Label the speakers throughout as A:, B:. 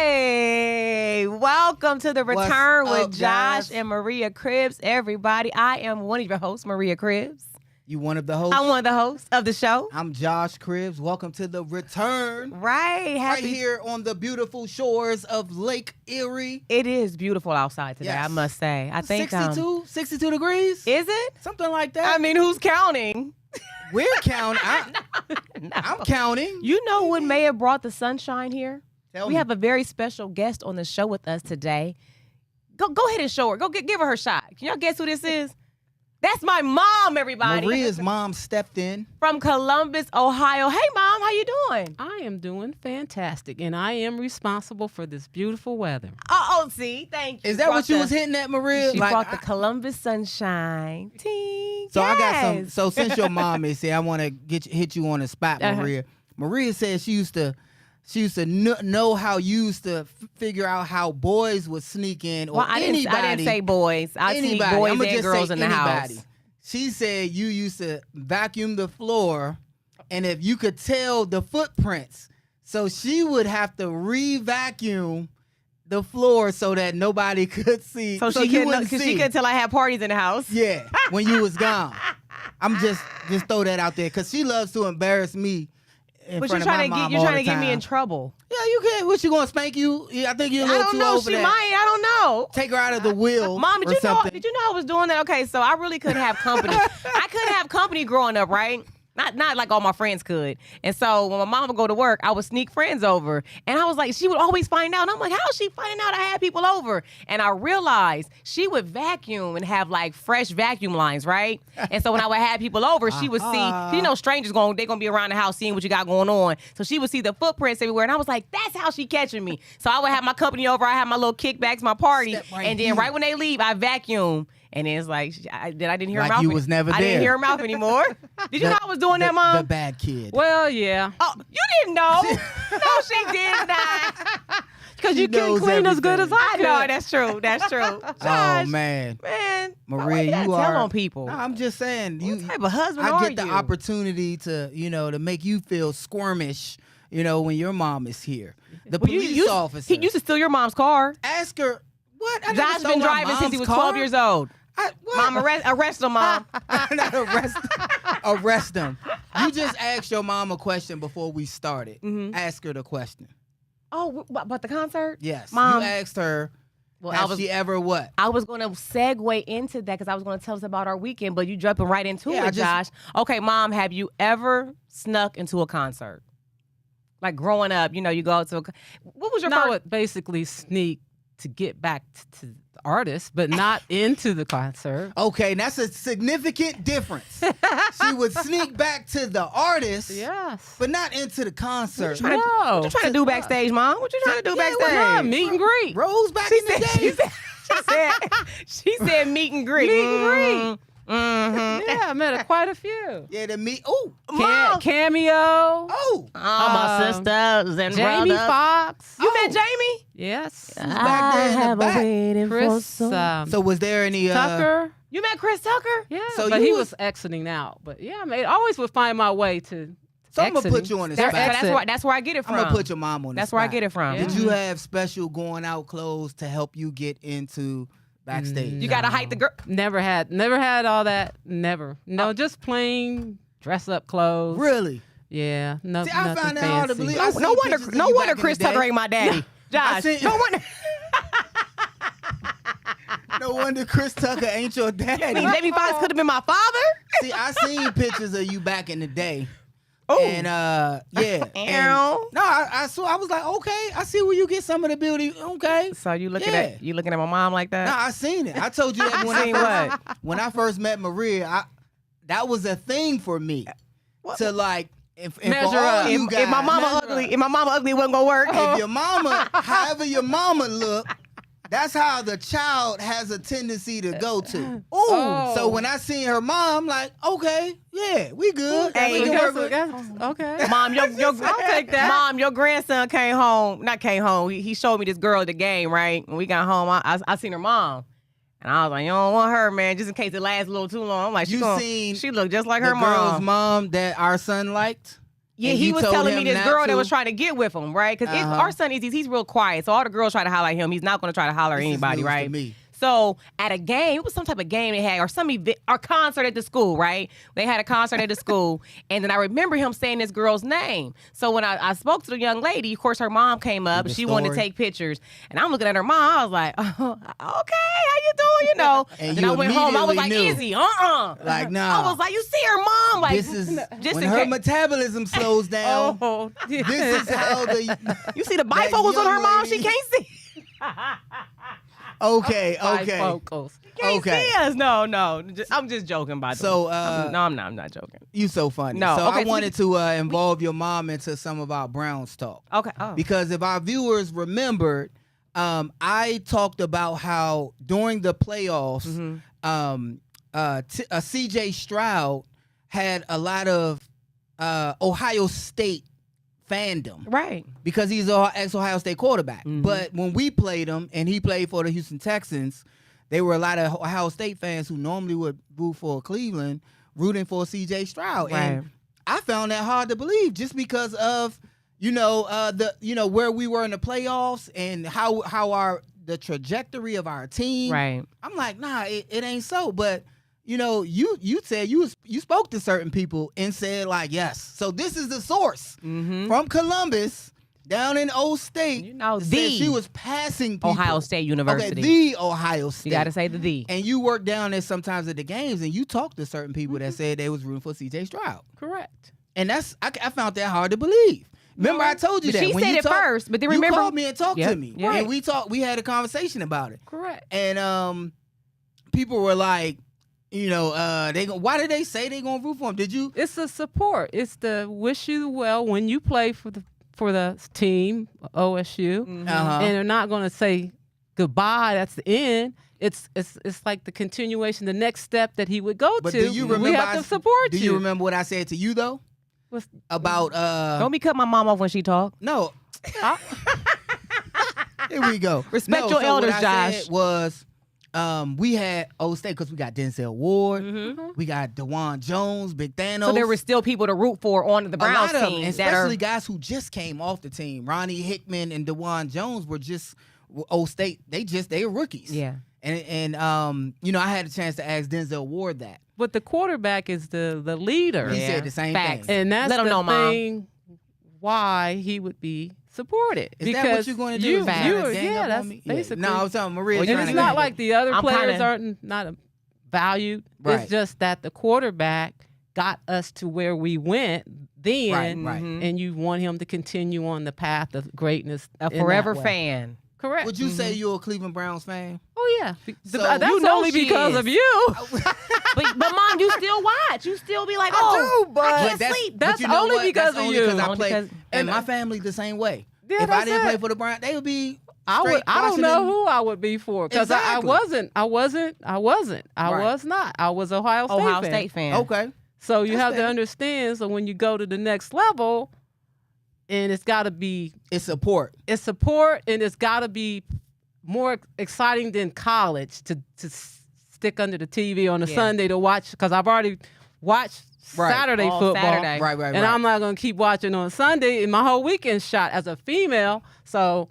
A: Hey, welcome to the Return
B: What's
A: with
B: up,
A: Josh
B: guys?
A: and Maria Cribbs. Everybody, I am one of your hosts, Maria Cribbs.
B: You one of the hosts?
A: I'm one of the hosts of the show.
B: I'm Josh Cribbs. Welcome to the Return.
A: Right,
B: Right here on the beautiful shores of Lake Erie.
A: It is beautiful outside today,
B: Yes.
A: I must say. I think
B: 62 degrees?
A: is it?
B: Something like that.
A: I mean, who's counting?
B: We're counting. I'm counting.
A: You know what may have brought the sunshine here?
B: Tell
A: We
B: me.
A: have a very special guest on the show with us today. Go ahead and show her. Give her shot. Can y'all guess who this is? That's my mom, everybody.
B: Maria's mom stepped in.
A: From Columbus, Ohio. Hey, Mom, how you doing?
C: I am doing fantastic, and I am responsible for this beautiful weather.
A: See, thank you.
B: Is that what you was hitting at, Maria?
A: She
B: Like,
A: brought the Columbus sunshine. Ting,
B: So I got some.
A: yes.
B: So since your mom is here, I want to hit you on the spot,
A: Uh-huh.
B: Maria. Maria said she used to know how you used to figure out how boys would sneak in, or
A: Well, I
B: anybody.
A: didn't say boys. I sneak
B: anybody.
A: boys
B: I'ma
A: and
B: just
A: girls
B: say
A: in the
B: anybody.
A: house.
B: She said you used to vacuum the floor, and if you could tell the footprints, so she would have to re-vacuum the floor so that nobody could see.
A: So she
B: you
A: couldn't
B: wouldn't
A: because
B: see.
A: she could tell I had parties in the house.
B: Yeah, when you was gone. I'm just throw that out there because she loves to embarrass me in
A: But
B: front
A: you're
B: of my
A: trying to
B: mom
A: get
B: all
A: you're trying
B: the
A: to get me in
B: time.
A: trouble.
B: Yeah, you can. What, you gonna spank you? Yeah, I think you're a
A: I
B: little
A: don't
B: too
A: know.
B: over
A: She
B: that.
A: might. I don't know.
B: Take her out of the wheel.
A: Mom,
B: or
A: did you know?
B: something.
A: Did you know I was doing that? Okay, so I really couldn't have company. I couldn't have company growing up, right? Not like all my friends could. And so when my mom would go to work, I would sneak friends over. And I was like, she would always find out. And I'm like, how is she finding out I had people over? And I realized she would vacuum and have like fresh vacuum lines, right? And so when I would have people over, she would see, you know, strangers they're gonna be around the house seeing what you got going on. So she would see the footprints everywhere. And I was like, that's how she catching me. So I would have my company over, I have my little kickbacks, my party.
B: Step right
A: And then
B: here.
A: right when they leave, I vacuum. And then it's like, I didn't hear
B: Like
A: her mouth.
B: you was never
A: I didn't
B: there.
A: hear her mouth anymore. Did you know I was doing that, Mom?
B: The bad kid.
C: Well, yeah,
A: Oh, you didn't know? No, she did not.
C: because
B: She
C: you can
B: knows
C: clean as good as
B: everything.
C: I
A: I
C: can.
A: know, that's true. That's true.
B: Oh
A: Josh,
B: man,
A: man.
B: Maria,
A: why
B: you
A: gotta
B: are.
A: tell on people.
B: No, I'm just saying.
A: What type of husband
B: I
A: are
B: get the
A: you?
B: opportunity to, to make you feel squirmish, when your mom is here. The
A: Well,
B: police officer.
A: He used to steal your mom's car.
B: ask her what. I never
A: Josh
B: stole
A: been
B: my
A: driving since he
B: mom's
A: was
B: car.
A: 12 years old.
B: What?
A: Mom, arrest him, Mom.
B: Not arrest them. You just asked your mom a question before we started.
A: Mhm.
B: Ask her the question.
A: Oh, about the concert?
B: Yes.
A: Mom.
B: You asked her,
A: Well,
B: has she ever what?
A: I was going to segue into that because I was going to tell us about our weekend, but you jumping right into
B: Yeah,
A: it, Josh. Okay, Mom, have you ever snuck into a concert? Like growing up, you go out to what was your
C: And I
A: first?
C: would basically sneak to get back to the artist, but not into the concert.
B: Okay, that's a significant difference. She would sneak back to the artist,
C: Yes.
B: but not into the concert.
A: trying to-
C: No.
A: What you trying to do backstage, Mom? What you trying to do
B: Yeah,
A: backstage?
C: Yeah, meet and greet.
B: Rose back in the day.
A: She said meet and greet.
C: Meet and greet.
A: Mm-hmm.
C: Yeah, I met quite a few.
B: Yeah, the meet. Oh,
A: Mom.
C: Cameo.
B: oh.
A: All my sisters and
C: Jamie
A: brothers.
C: Foxx.
A: You met Jamie?
C: Yes.
B: back there in the back.
A: waiting
C: Chris
B: So was there any
C: Tucker.
A: You met Chris Tucker?
C: Yeah,
B: So
C: but
B: you
C: he
B: was-
C: was exiting out. But yeah, I always would find my way to
B: So I'm gonna
C: exiting.
B: put you on the
A: That's,
B: spot.
C: exit.
A: that's where I get it from.
B: I'm gonna put your mom on the
A: That's
B: spot.
A: where I get it from.
C: Yeah.
B: Did you have special going out clothes to help you get into backstage?
A: You got to hike the girl.
C: Never had all that. Never. No, just plain dress up clothes.
B: Really?
C: Yeah. No,
B: See, I
C: nothing
B: find that hard to
C: fancy.
B: believe.
A: No,
B: I seen
A: no
B: pictures
A: wonder.
B: of
A: No
B: you
A: wonder
B: back in
A: Chris
B: the day.
A: Tucker ain't my daddy. Josh.
B: seen-
A: No wonder.
B: No wonder Chris Tucker ain't your daddy.
A: Jamie Foxx could have been my father.
B: See, I seen pictures of you back in the day.
A: Oh.
B: And yeah. And,
A: Ow.
B: no, I saw. I was like, okay, I see where you get some of the beauty. Okay.
A: So you looking
B: Yeah.
A: at my mom like that?
B: No, I seen it. I told you that when
A: Seen
B: when I first met Maria, that was a thing for me to like. If
C: Measure
B: for all
C: up.
B: you
A: if
B: guys,
A: my mama ugly, it wasn't gonna work.
B: if your mama, however your mama look, that's how the child has a tendency to go to. Ooh.
C: Oh.
B: So when I seen her mom, like, okay, yeah, we good.
A: Hey,
B: we can
A: that's
B: work with-
C: Okay.
A: Mom, your
C: I'll take that.
A: Mom, your grandson came home. Not came home. He showed me this girl at the game. Right when we got home, I seen her mom. And I was like, you don't want her, man, just in case it lasts a little too long. I'm like,
B: You seen
A: she looked just like
B: the
A: her
B: girl's
A: mom.
B: mom that our son liked?
A: Yeah,
B: And
A: he
B: you
A: was
B: told
A: telling me
B: him
A: this
B: not
A: girl that
B: to?
A: was trying to get with him, right? Because
B: Uh-huh.
A: our son he's real quiet, so all the girls try to holler at him. He's not going to try to holler at
B: This is
A: anybody,
B: news to
A: right?
B: me.
A: So at a game, it was some type of game they had, or some event, or concert at the school, right? They had a concert at the school, and then I remember him saying this girl's name. So when I spoke to the young lady, of course her mom came up,
B: The
A: and she wanted to
B: story.
A: take pictures, and I'm looking at her mom. I was like, oh, okay, how you doing? You know.
B: And
A: then
B: you
A: I went home. I was like,
B: immediately knew.
A: Izzy,
B: Like, nah.
A: I was like, you see her mom? Like,
B: This is
A: just
B: when
A: in
B: her
A: case-
B: metabolism slows down.
C: Oh,
B: This is how the
A: You see the bifocals on her
B: young
A: mom? She
B: lady-
A: can't see.
B: okay.
C: bifocals.
A: Can't
B: Okay.
A: see us. No. I'm just joking, by the
B: So,
A: way. I'm not joking.
B: You so funny.
A: No,
B: So
A: okay,
B: I
A: so
B: wanted to involve your mom into some of our Browns talk.
A: Okay. Oh.
B: Because if our viewers remembered, I talked about how during the playoffs, C.J. Stroud had a lot of Ohio State fandom
A: Right.
B: because he's an ex-Ohio State quarterback.
A: Mhm.
B: But when we played him and he played for the Houston Texans, there were a lot of Ohio State fans who normally would root for Cleveland, rooting for C.J. Stroud.
A: Right.
B: And I found that hard to believe just because of where we were in the playoffs and how the trajectory of our team.
A: Right.
B: I'm like, nah, it ain't so. But you said you spoke to certain people and said like, yes. So this is the source
A: Mm-hmm.
B: from Columbus down in Old State.
A: You know,
B: said
A: the
B: she was passing people.
A: Ohio State University.
B: Okay, the Ohio State.
A: You got to say the.
B: And you work down there sometimes at the games, and you talk to certain people that said they was rooting for C.J. Stroud,
C: Correct.
B: and I found that hard to believe. Remember, I told you
A: But
B: that
A: she
B: when
A: said
B: you
A: it first, but then remember-
B: you called me and talked
A: Yep,
B: to me,
A: yep.
B: and we talked. We had a conversation about it,
C: Correct.
B: and people were like, why did they say they gonna root for him? Did you?
C: It's the support. It's the wish you well when you play for the team, OSU,
B: Uh-huh.
C: and they're not going to say goodbye. That's the end. It's like the continuation, the next step that he would go
B: But
C: to.
B: do you remember?
C: We have to support
B: do
C: you.
B: you remember what I said to you though
C: What's-
B: about?
A: Don't be cut my mom off when she talk.
B: No. Here we go.
A: Respect
B: No,
A: your
B: so
A: elders,
B: what I
A: Josh.
B: said was we had Old State because we got Denzel Ward,
A: Mhm.
B: we got DeJuan Jones, Big Thanos.
A: So there were still people to root for on the
B: a
A: Browns
B: lot of them,
A: team that
B: especially
A: are.
B: guys who just came off the team. Ronnie Hickman and DeJuan Jones were just Old State. They were rookies.
A: Yeah.
B: And I had a chance to ask Denzel Ward that.
C: But the quarterback is the leader.
B: He
A: Yeah.
B: said the same
A: Facts.
B: thing.
C: And that's
A: Let 'em
C: the
A: know, Mom.
C: thing why he would be supported.
B: Is
C: because
B: that what you're going to do?
C: You,
B: Is you trying to
C: you,
B: gang
C: yeah,
B: up
C: that's
B: on me?
C: basically.
B: No, I was telling Maria.
A: Well,
C: and
A: trying
C: it's
A: to
C: not
A: get-
C: like the other
A: I'm
C: players
A: kinda-
C: aren't not valued.
B: Right.
C: It's just that the quarterback got us to where we went then,
B: Right.
A: Mhm.
C: and you want him to continue on the path of greatness.
A: A
C: in that
A: forever
C: way.
A: fan.
C: Correct.
B: Would you say you're a Cleveland Browns fan?
C: Oh yeah.
B: So-
C: That's
A: You know
C: only
A: she
C: because
A: is.
C: of you.
A: but mom, you still watch. You still be like,
C: I
A: oh,
C: do, but
A: I can't
B: that's-
A: sleep.
C: That's
B: But you know
C: only
B: what?
C: because
B: That's
C: of
B: only
C: you.
B: 'cause I
A: Only
B: play,
A: because-
B: and
C: and
B: my family the same way.
C: Yeah,
B: if I
C: that's
B: didn't play
C: it.
B: for the Browns, they would be.
C: I
B: straight
C: don't know
B: Washington.
C: who I would be for because
B: Exactly.
C: I wasn't. I
B: Right.
C: was not. I was Ohio State.
A: Ohio
C: fan.
A: State fan.
B: Okay.
C: So you
B: That's
C: have to
B: fair.
C: understand. So when you go to the next level, and it's got to be
B: It's support.
C: it's support, and it's got to be more exciting than college to stick under the TV on a
A: Yeah.
C: Sunday to watch because I've already watched
B: Right.
C: Saturday
A: All
C: football.
A: Saturday.
B: Right.
C: And I'm not going to keep watching on Sunday, and my whole weekend shot as a female. So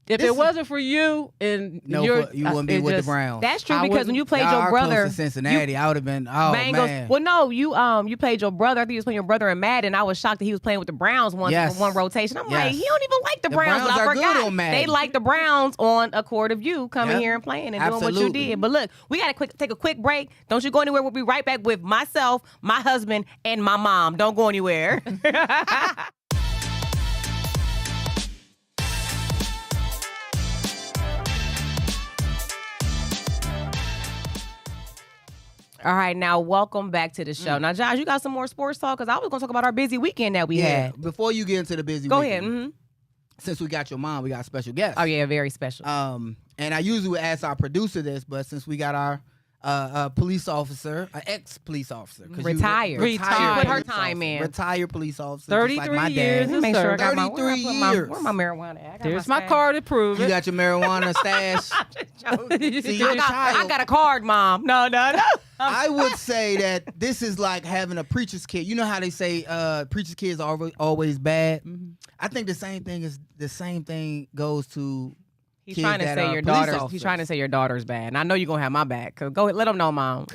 C: if
B: This
C: it
B: is-
C: wasn't for you, and
B: No,
C: you're,
B: you wouldn't be
C: it
B: with
C: just-
B: the Browns.
A: That's true
C: I
A: because when
C: wouldn't-
A: you played
B: Y'all
A: your
B: are
A: brother,
B: close to Cincinnati. I would have been. Oh
A: Bengals.
B: man.
A: Well, no, you played your brother. I think you was playing your brother in Madden. I was shocked that he was playing with the Browns
B: Yes.
A: one rotation. I'm like,
B: Yes.
A: he don't even like the
B: The
A: Browns.
B: Browns
A: but I
B: are good
A: forgot
B: on Madden.
A: they like the Browns on Accord of You coming
B: Yep.
A: here and playing and doing what you
B: Absolutely.
A: did. But look, we got to take a quick break. Don't you go anywhere. We'll be right back with myself, my husband, and my mom. Don't go anywhere. All right, now welcome back to the show. Now, Josh, you got some more sports talk because I was going to talk about our busy weekend that we
B: yeah.
A: had.
B: Before you get into the busy,
A: Go
B: weekend,
A: ahead.
B: Since we got your mom, we got a special guest.
A: Oh yeah, very special.
B: And I usually would ask our producer this, but since we got our a police officer, an ex-police officer. 'Cause you
A: Retired.
C: Retired.
A: Put her
B: police
A: time
B: officer,
A: in.
B: Retired police officer.
C: 33
B: just like my
C: years
B: dad.
C: of
A: Make sure I
C: service.
A: got my, where I
B: 33
A: put my-
B: years.
A: Where my marijuana at? I got
C: There's
A: my
C: my card to prove
B: You
C: it.
B: got your marijuana stash. See, your
A: I
B: child.
A: got a card, Mom. No.
B: I would say that this is like having a preacher's kid. You know how they say preacher's kids are always bad? I think the same thing goes to
A: He's
B: kids
A: trying to
B: that
A: say
B: are
A: your
B: police
A: daughter's.
B: officers.
A: He's trying to say your daughter's bad. And I know you're gonna have my back. Cause go ahead, let them know, Mom.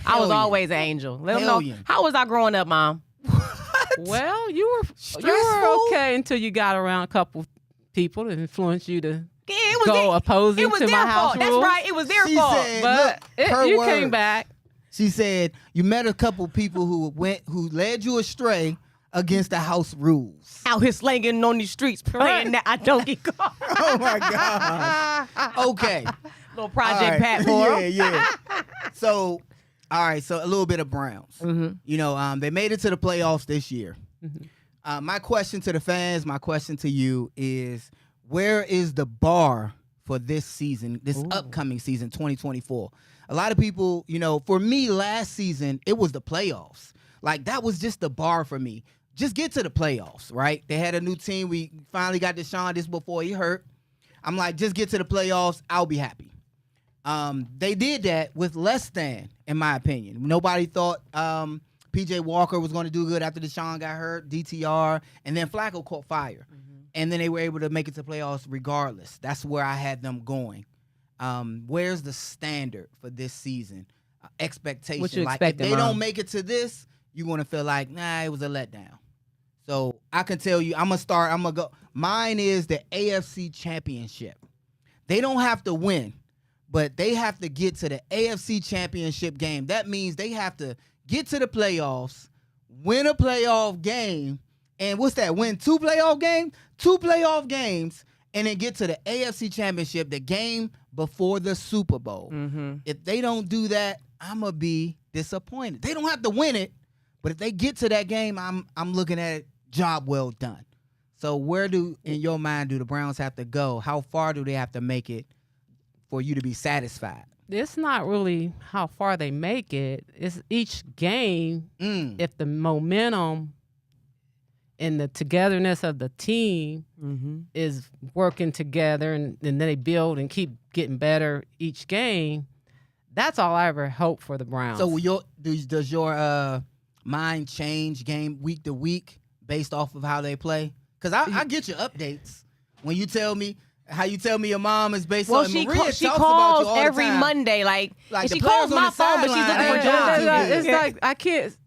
A: I was
B: yeah.
A: always an angel. Let them know.
B: Hell yeah.
A: How was I growing up, Mom?
C: Well, you were
B: Stressful?
C: okay until you got around a couple people that influenced you to
A: It was
C: go
A: their,
C: opposing
A: it was
C: to
A: their
C: my house
A: fault. That's
C: rules.
A: right. It was their
B: She
A: fault.
B: said,
C: But
B: look, her
C: you
B: words.
C: came back.
B: She said you met a couple people who led you astray against the house rules.
A: Out here slanging on these streets, praying that I don't get caught.
B: Oh my God. Okay.
A: Little Project
B: All right.
A: Pat for him.
B: Yeah. So, all right. So a little bit of Browns. You know, they made it to the playoffs this year. My question to the fans, my question to you is, where is the bar for this season, this upcoming season, 2024? A lot of people, you know, for me last season, it was the playoffs. Like that was just the bar for me. Just get to the playoffs, right? They had a new team. We finally got Deshaun this before he hurt. I'm like, just get to the playoffs. I'll be happy. They did that with less than, in my opinion. Nobody thought PJ Walker was going to do good after Deshaun got hurt, DTR, and then Flacco caught fire. And then they were able to make it to playoffs regardless. That's where I had them going. Where's the standard for this season? Expectation.
C: What you
B: like
C: expecting,
B: if they
C: Mom?
B: don't make it to this, you're going to feel like, nah, it was a letdown. So I can tell you, I'm going to go. Mine is the AFC Championship. They don't have to win, but they have to get to the AFC Championship game. That means they have to get to the playoffs, win a playoff game, and what's that? Win two playoff games, and then get to the AFC Championship, the game before the Super Bowl. If they don't do that, I'm going to be disappointed. They don't have to win it, but if they get to that game, I'm looking at it, job well done. So where in your mind, do the Browns have to go? How far do they have to make it for you to be satisfied?
C: It's not really how far they make it. It's each game. If the momentum and the togetherness of the team is working together, and then they build and keep getting better each game, that's all I ever hope for the Browns.
B: So does your mind change game week to week based off of how they play? Because I get your updates when you tell me how you tell me your mom is based
A: Well,
B: on.
A: she
B: Maria
A: she
B: talks about you
A: calls
B: all the
A: every
B: time.
A: Monday, like
B: Like
A: and
B: the
A: she
B: players
A: calls
B: on
A: my
B: the
A: phone, but she's
B: sideline
A: looking for
B: ain't
A: jobs.
B: doing
C: It's like I can't.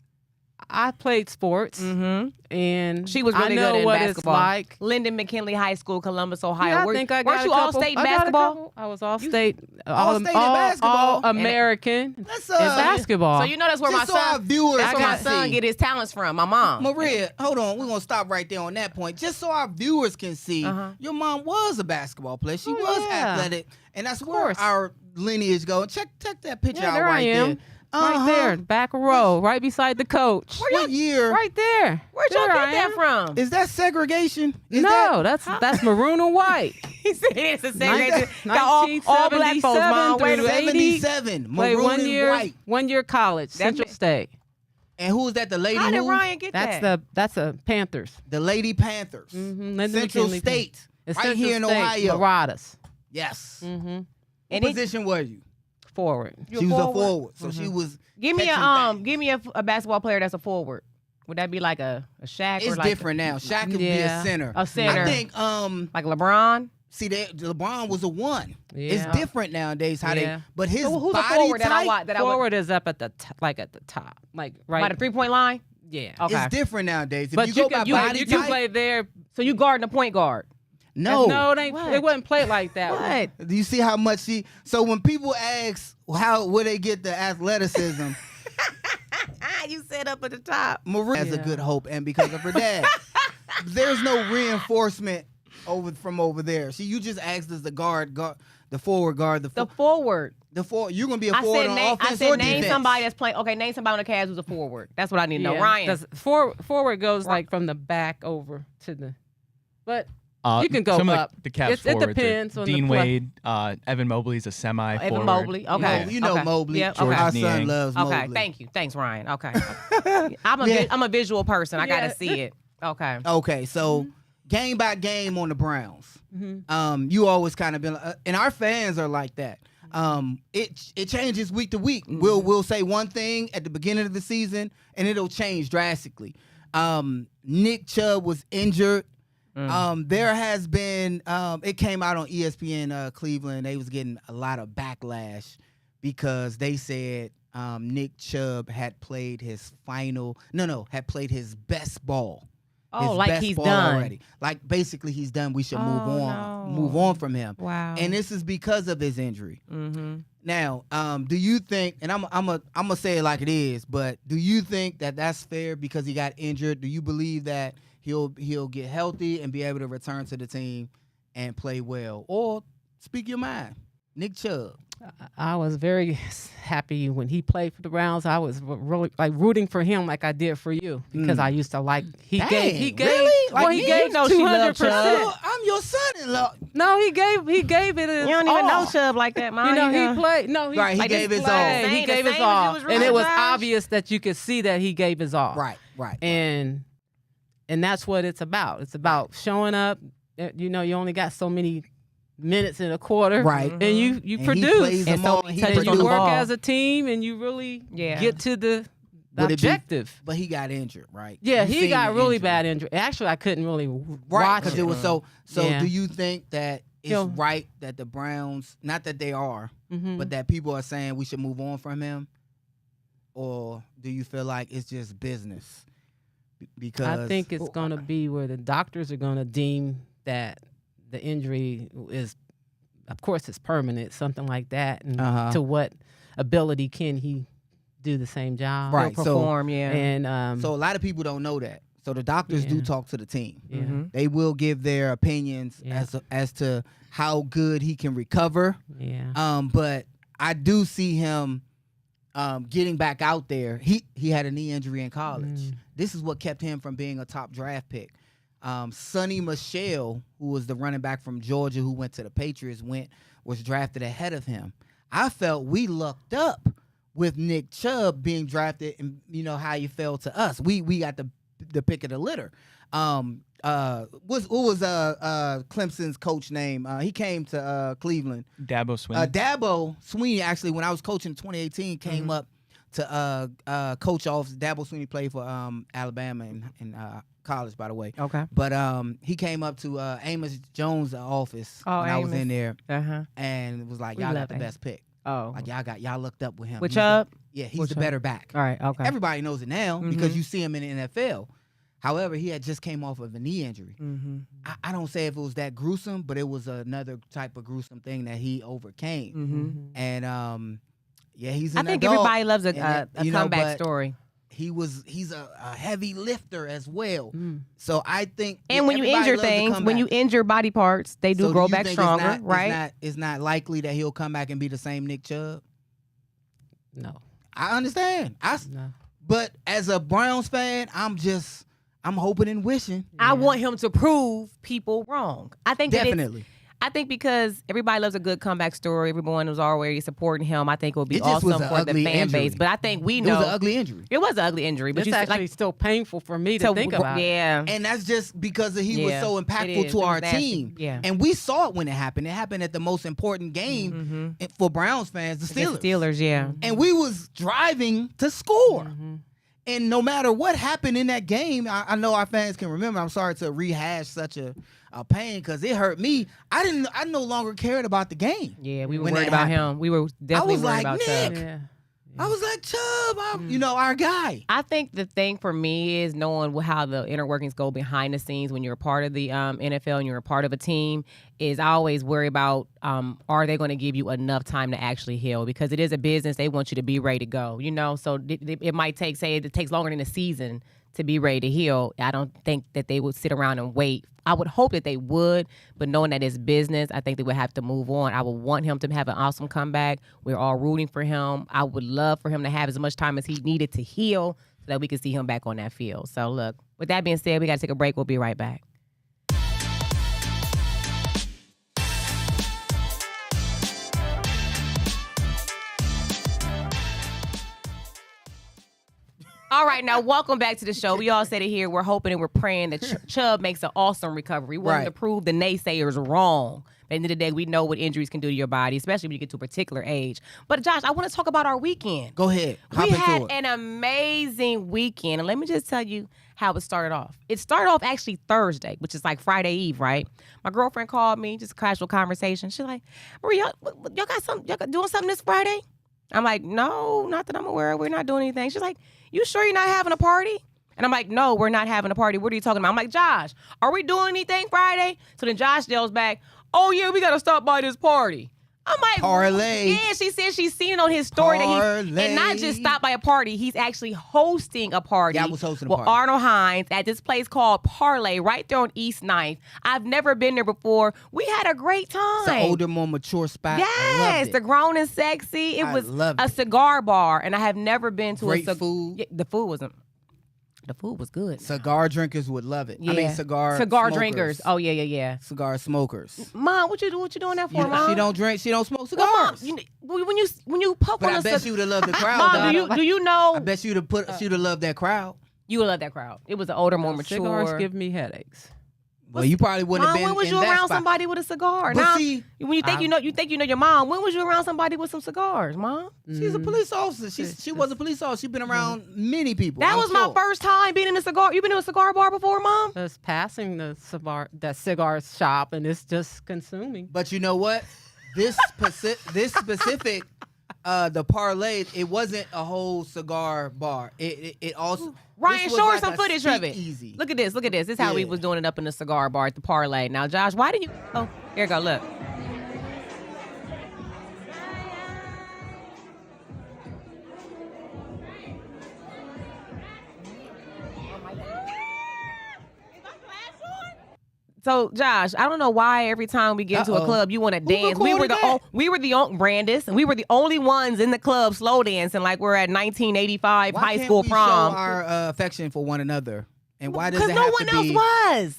C: I played sports, and
A: She was really
C: I know
A: good in
C: what
A: basketball.
C: it's like.
A: Lyndon McKinley High School, Columbus, Ohio.
C: Yeah, I
A: Were-
C: think I
A: weren't
C: got
A: you
C: a
A: all
C: couple-
A: state in
C: I got a
A: basketball?
C: couple- I was all state,
B: All-state in basketball?
C: all American
B: Let's,
C: in basketball.
A: So you know that's where
B: just
A: my
B: so our
A: son.
B: viewers
A: That's where my
B: can
A: son
B: see.
A: get his talents from. My mom.
B: Maria, hold on. We're going to stop right there on that point. Just so our viewers can see, your mom was a basketball player. She was
C: yeah.
B: athletic. And that's where
C: course.
B: our lineage goes. Check that picture
C: Yeah,
B: out
C: there
B: right
C: I am.
B: there.
C: Right there, back row, right beside the coach.
B: What year?
C: Right there.
A: Where'd y'all
C: There
A: get
C: I
A: that
C: am.
A: from?
B: Is that segregation? Is
C: No, that's maroon and white.
A: He said it's a segregation.
C: Nin-
A: Got all black folks, mom.
C: 1977
A: Wait a
C: through
A: minute.
C: 80.
B: 77.
C: Played
B: Maroon
C: one
B: and
C: year,
B: white.
C: 1 year college, Central
A: ma-
C: State.
B: And who is that? The lady
A: How did
B: who?
A: Ryan get that?
C: That's a Panthers.
B: The Lady Panthers.
C: Lyndon
B: Central
C: McKinley.
B: State.
C: It's
B: Right
C: Central
B: here in
C: State,
B: Ohio.
C: Marauders.
B: Yes.
C: Mm-hmm.
B: What
A: And it-
B: position were you?
C: Forward.
B: She was a forward. So she was
A: Give me
B: catching
A: give me a basketball player that's a forward. Would that be like a Shaq
B: It's
A: or like
B: different now. Shaq could be a
C: Yeah.
B: center.
A: A center.
B: I think
A: like LeBron?
B: see LeBron was a one.
C: Yeah.
B: It's different nowadays how
C: Yeah.
B: they but his
A: So who's a
B: body
A: forward that I
B: type
A: watch that I would
C: Forward is up at the like at the top, like right.
A: by the 3-point line?
C: Yeah.
A: Okay.
B: is different nowadays. If
C: But
B: you go by body
C: you can
B: type,
C: play there.
A: So you guarding a point guard.
B: no.
C: No, it
A: What?
C: wasn't played like that.
A: What?
B: Do you see how much she? So when people ask where they get the athleticism,
A: You said up at the top.
B: Maria has a
C: Yeah.
B: good hope, and because of her dad, there's no reinforcement from over there. See, you just asked us the forward guard,
A: The forward.
B: the forward. You're gonna be a
A: I
B: forward
A: said
B: on
A: name.
B: offense
A: I said
B: or
A: name
B: defense.
A: somebody that's playing. Okay, name somebody on the Cavs who's a forward. That's what I need to know.
C: Yeah,
A: Ryan.
C: 'cause forward goes like from the back over to the, but You can go
D: some
C: up.
D: Of the Cavs
C: It
D: forwards are
C: depends on the
D: Dean
C: play.
D: Wade, Evan Mobley's a semi forward.
A: Evan Mobley. Okay.
B: You know
A: Okay.
B: Mobley.
A: Yeah,
D: George
A: okay.
B: Our
D: Niang.
B: son loves Mobley.
A: Okay, thank you. Thanks, Ryan. Okay. I'm
B: Yeah.
A: I'm a visual person. I
C: Yeah.
A: gotta see it. Okay.
B: Okay, so game by game on the Browns. You always kind of been, and our fans are like that. It changes week to week. We'll say one thing at the beginning of the season, and it'll change drastically. Nick Chubb was injured. There has been. It came out on ESPN Cleveland. They was getting a lot of backlash because they said Nick Chubb had played his had played his best ball.
A: Oh,
B: His
A: like
B: best
A: he's
B: ball
A: done.
B: already. Like basically he's done. We should
A: Oh,
B: move on from him.
A: Wow.
B: And this is because of his injury.
A: Mm-hmm.
B: Now, do you think? And I'm gonna say it like it is, but do you think that that's fair because he got injured? Do you believe that he'll get healthy and be able to return to the team and play well? Or speak your mind, Nick Chubb.
C: I was very happy when he played for the Browns. I was really like rooting for him like I did for you because I used to like he
B: Dang,
C: gave
B: really?
C: well
B: Like,
C: he
B: you
C: gave
A: know she loved
C: 200%.
B: I'm your son-in-law.
C: No, he gave it his
A: You don't even know
C: all.
A: Chubb like that, man.
C: You know, he played. No,
B: Right, he
C: like,
B: gave
C: just
B: his all.
C: played. He
A: Same-
C: gave
A: the
C: his
A: same as
C: all,
A: it was
C: and it was
A: Josh.
C: obvious that you could see that he gave his all.
B: Right.
C: And that's what it's about. It's about showing up. You know, you only got so many minutes in a quarter,
B: Right.
C: And you
B: And he
C: produce,
B: plays
A: And
B: them
A: so
B: all.
A: many
B: He
A: touches
C: and you
A: on the
B: produced.
C: work
A: ball.
C: as a team, and you really
A: Yeah.
C: get to the
B: Would it be-
C: objective.
B: But he got injured, right?
C: Yeah,
B: You
C: he
B: seen
C: got
B: the
C: really
B: injury.
C: bad injury. Actually, I couldn't really
B: Right,
C: watch
B: because
C: it.
B: it was so. So,
C: Yeah.
B: do you think that it's
C: He'll-
B: right that the Browns, not that they are,
C: Mhm.
B: but that people are saying we should move on from him, or do you feel like it's just business? Because
C: I think it's going to be where the doctors are going to deem that the injury is, of course, it's permanent, something like that. And
B: Uh-huh.
C: to what ability can he do the same job?
B: Right.
A: He'll
B: so-
A: perform, yeah.
C: And
B: So a lot of people don't know that. So the doctors do
C: Yeah.
B: talk to the team.
C: yeah.
A: Mhm.
B: They will give their opinions
C: Yeah.
B: as to how good he can recover.
C: Yeah.
B: But I do see him getting back out there. He had a knee injury in college. This is what kept him from being a top draft pick. Sonny Michel, who was the running back from Georgia who went to the Patriots, was drafted ahead of him. I felt we lucked up with Nick Chubb being drafted, and you know how you fell to us. We got the pick of the litter. What was Clemson's coach name? He came to Cleveland.
D: Dabo Swinney.
B: Dabo Sweeney, actually, when I was coaching in 2018, came up to coach off. Dabo Sweeney played for Alabama in college, by the way.
A: Okay.
B: But he came up to Amos Jones' office
A: Oh,
B: when I was
A: Amos.
B: in there
A: Uh-huh.
B: and was like,
A: We
B: y'all
A: love
B: got the
A: Amos.
B: best pick.
A: Oh.
B: Like y'all looked up with him.
A: With
B: He's the-
A: Chubb?
B: Yeah, he's
A: With
B: the
A: Chubb.
B: better back.
A: All right. Okay.
B: Everybody knows it now
A: Mhm.
B: because you see him in the NFL. However, he had just came off of a knee injury.
A: Mm-hmm.
B: I don't say if it was that gruesome, but it was another type of gruesome thing that he overcame.
A: Mm-hmm.
B: And yeah, he's.
A: I
B: An
A: think
B: adult,
A: everybody loves
B: and
A: a
B: you know,
A: comeback
B: but
A: story.
B: He's a heavy lifter as well.
C: Mm.
B: So I think.
A: And when you
B: everybody
A: injure
B: loves to
A: things,
B: come
A: when you
B: back.
A: injure body parts, they do
B: So
A: grow
B: you
A: back
B: think
A: stronger, right?
B: It's not likely that he'll come back and be the same Nick Chubb.
C: No.
B: I understand.
C: No.
B: But as a Browns fan, I'm hoping and wishing.
A: I want him to prove people wrong. I think that it's-
B: Definitely.
A: I think because everybody loves a good comeback story, everyone was already supporting him. I think it would be
B: It just was
A: awesome
B: an
A: for the
B: ugly
A: fan
B: injury.
A: base. But I think we
B: It
A: know
B: was an ugly injury.
A: it was an ugly injury. But
C: It's
A: you
C: actually still painful for me to think about.
A: Yeah.
B: And that's just because he was
A: Yeah,
B: so
A: it
B: impactful
A: is.
B: to
A: It was
B: our
A: nasty.
B: team.
A: Yeah.
B: And we saw it when it happened. It happened at the most important game for Browns fans, the Steelers.
A: Against the Steelers, yeah.
B: And we was driving to score.
A: Mm-hmm.
B: And no matter what happened in that game, I know our fans can remember. I'm sorry to rehash such a pain because it hurt me. I no longer cared about the game.
A: Yeah, we were
B: When
A: worried
B: that
A: about
B: happened.
A: him. We were definitely
B: was
A: worried
B: like,
A: about
B: Nick.
A: Chubb.
C: Yeah.
B: I was like, Chubb, you know, our guy.
A: I think the thing for me is knowing how the inner workings go behind the scenes when you're a part of the NFL and you're a part of a team. Is I always worry about are they going to give you enough time to actually heal, because it is a business. They want you to be ready to go. You know, so it might take, say, it takes longer than a season to be ready to heal. I don't think that they would sit around and wait. I would hope that they would, but knowing that it's business, I think they would have to move on. I would want him to have an awesome comeback. We're all rooting for him. I would love for him to have as much time as he needed to heal so that we could see him back on that field. So look, with that being said, we got to take a break. We'll be right back. All right, now welcome back to the show. We all said it here. We're hoping and we're praying that Chubb makes an awesome recovery. We want to prove the naysayers wrong. At the end of the day, we know what injuries can do to your body, especially when you get to a particular age. But Josh, I want to talk about our weekend.
B: Go ahead. Hop
A: We
B: into
A: had
B: it.
A: an amazing weekend. And let me just tell you how it started off. It started off actually Thursday, which is like Friday Eve, right? My girlfriend called me, just a casual conversation. She's like, Maria, y'all got something, y'all doing something this Friday? I'm like, no, not that I'm aware of. We're not doing anything. She's like, you sure you're not having a party? And I'm like, no, we're not having a party. What are you talking about? I'm like, Josh, are we doing anything Friday? So then Josh yells back, oh, yeah, we got to stop by this party. I'm like,
B: Parlay.
A: yeah, she said she's seen it on his story that he's, and not just stopped by a party, he's actually hosting a party.
B: Yeah, I was hosting a
A: with
B: party.
A: Arnold Hines at this place called Parlay right there on East 9th. I've never been there before. We had a great time.
B: It's an older, more mature spot. I
A: Yes,
B: loved it.
A: the grown and sexy. It
B: I
A: was
B: loved
A: a
B: it.
A: cigar bar, and I have never been to
B: Great
A: a
B: food.
A: Yeah, the food wasn't. The food was good.
B: Cigar drinkers would love it.
A: Yeah.
B: I mean, cigar smokers.
A: drinkers. Oh yeah.
B: Cigar smokers.
A: Mom, what you doing that for,
B: You-
A: Mom?
B: she don't drink. She don't smoke
A: Well, Mom,
B: cigars.
A: when you puff
B: But
A: on
B: I
A: a
B: bet
A: cigar,
B: she would have loved the crowd.
A: Mom,
B: though.
A: do you know?
B: I bet she'd have loved that crowd.
A: You would love that crowd. It was an older, more mature.
C: Cigars give me headaches.
B: Well, you probably wouldn't
A: Mom,
B: have been.
A: when was
B: in
A: you
B: that
A: around
B: spot.
A: somebody with a cigar?
B: But
A: Now,
B: see,
A: when you think you know your mom. When was you around somebody with some cigars, Mom?
B: She's a police officer. She was a police officer. She's been around many people.
A: That
B: I'm
A: was my
B: sure.
A: first time being in a cigar. You been to a cigar bar before, Mom?
C: Just passing the cigar shop, and it's just consuming.
B: But you know what? This specific, the parlay. It wasn't a whole cigar bar. It also.
A: Ryan,
B: this was
A: show her
B: like
A: some
B: a
A: footage of it.
B: speakeasy.
A: Look at this. This is how we
B: Yeah.
A: was doing it up in the cigar bar at the Parlay. Now, Josh, why did you? Oh, here you go. Look. So, Josh, I don't know why every time we get into a
B: Uh-oh.
A: club, you want to
B: Who
A: dance. We were
B: recorded
A: the only Brandis, and we were the only ones in the club slow dancing like we're at 1985
B: Why
A: high
B: can't
A: school
B: we
A: prom.
B: show our affection for one another? And why does
A: Because
B: it
A: no
B: have
A: one
B: to
A: else
B: be?
A: was.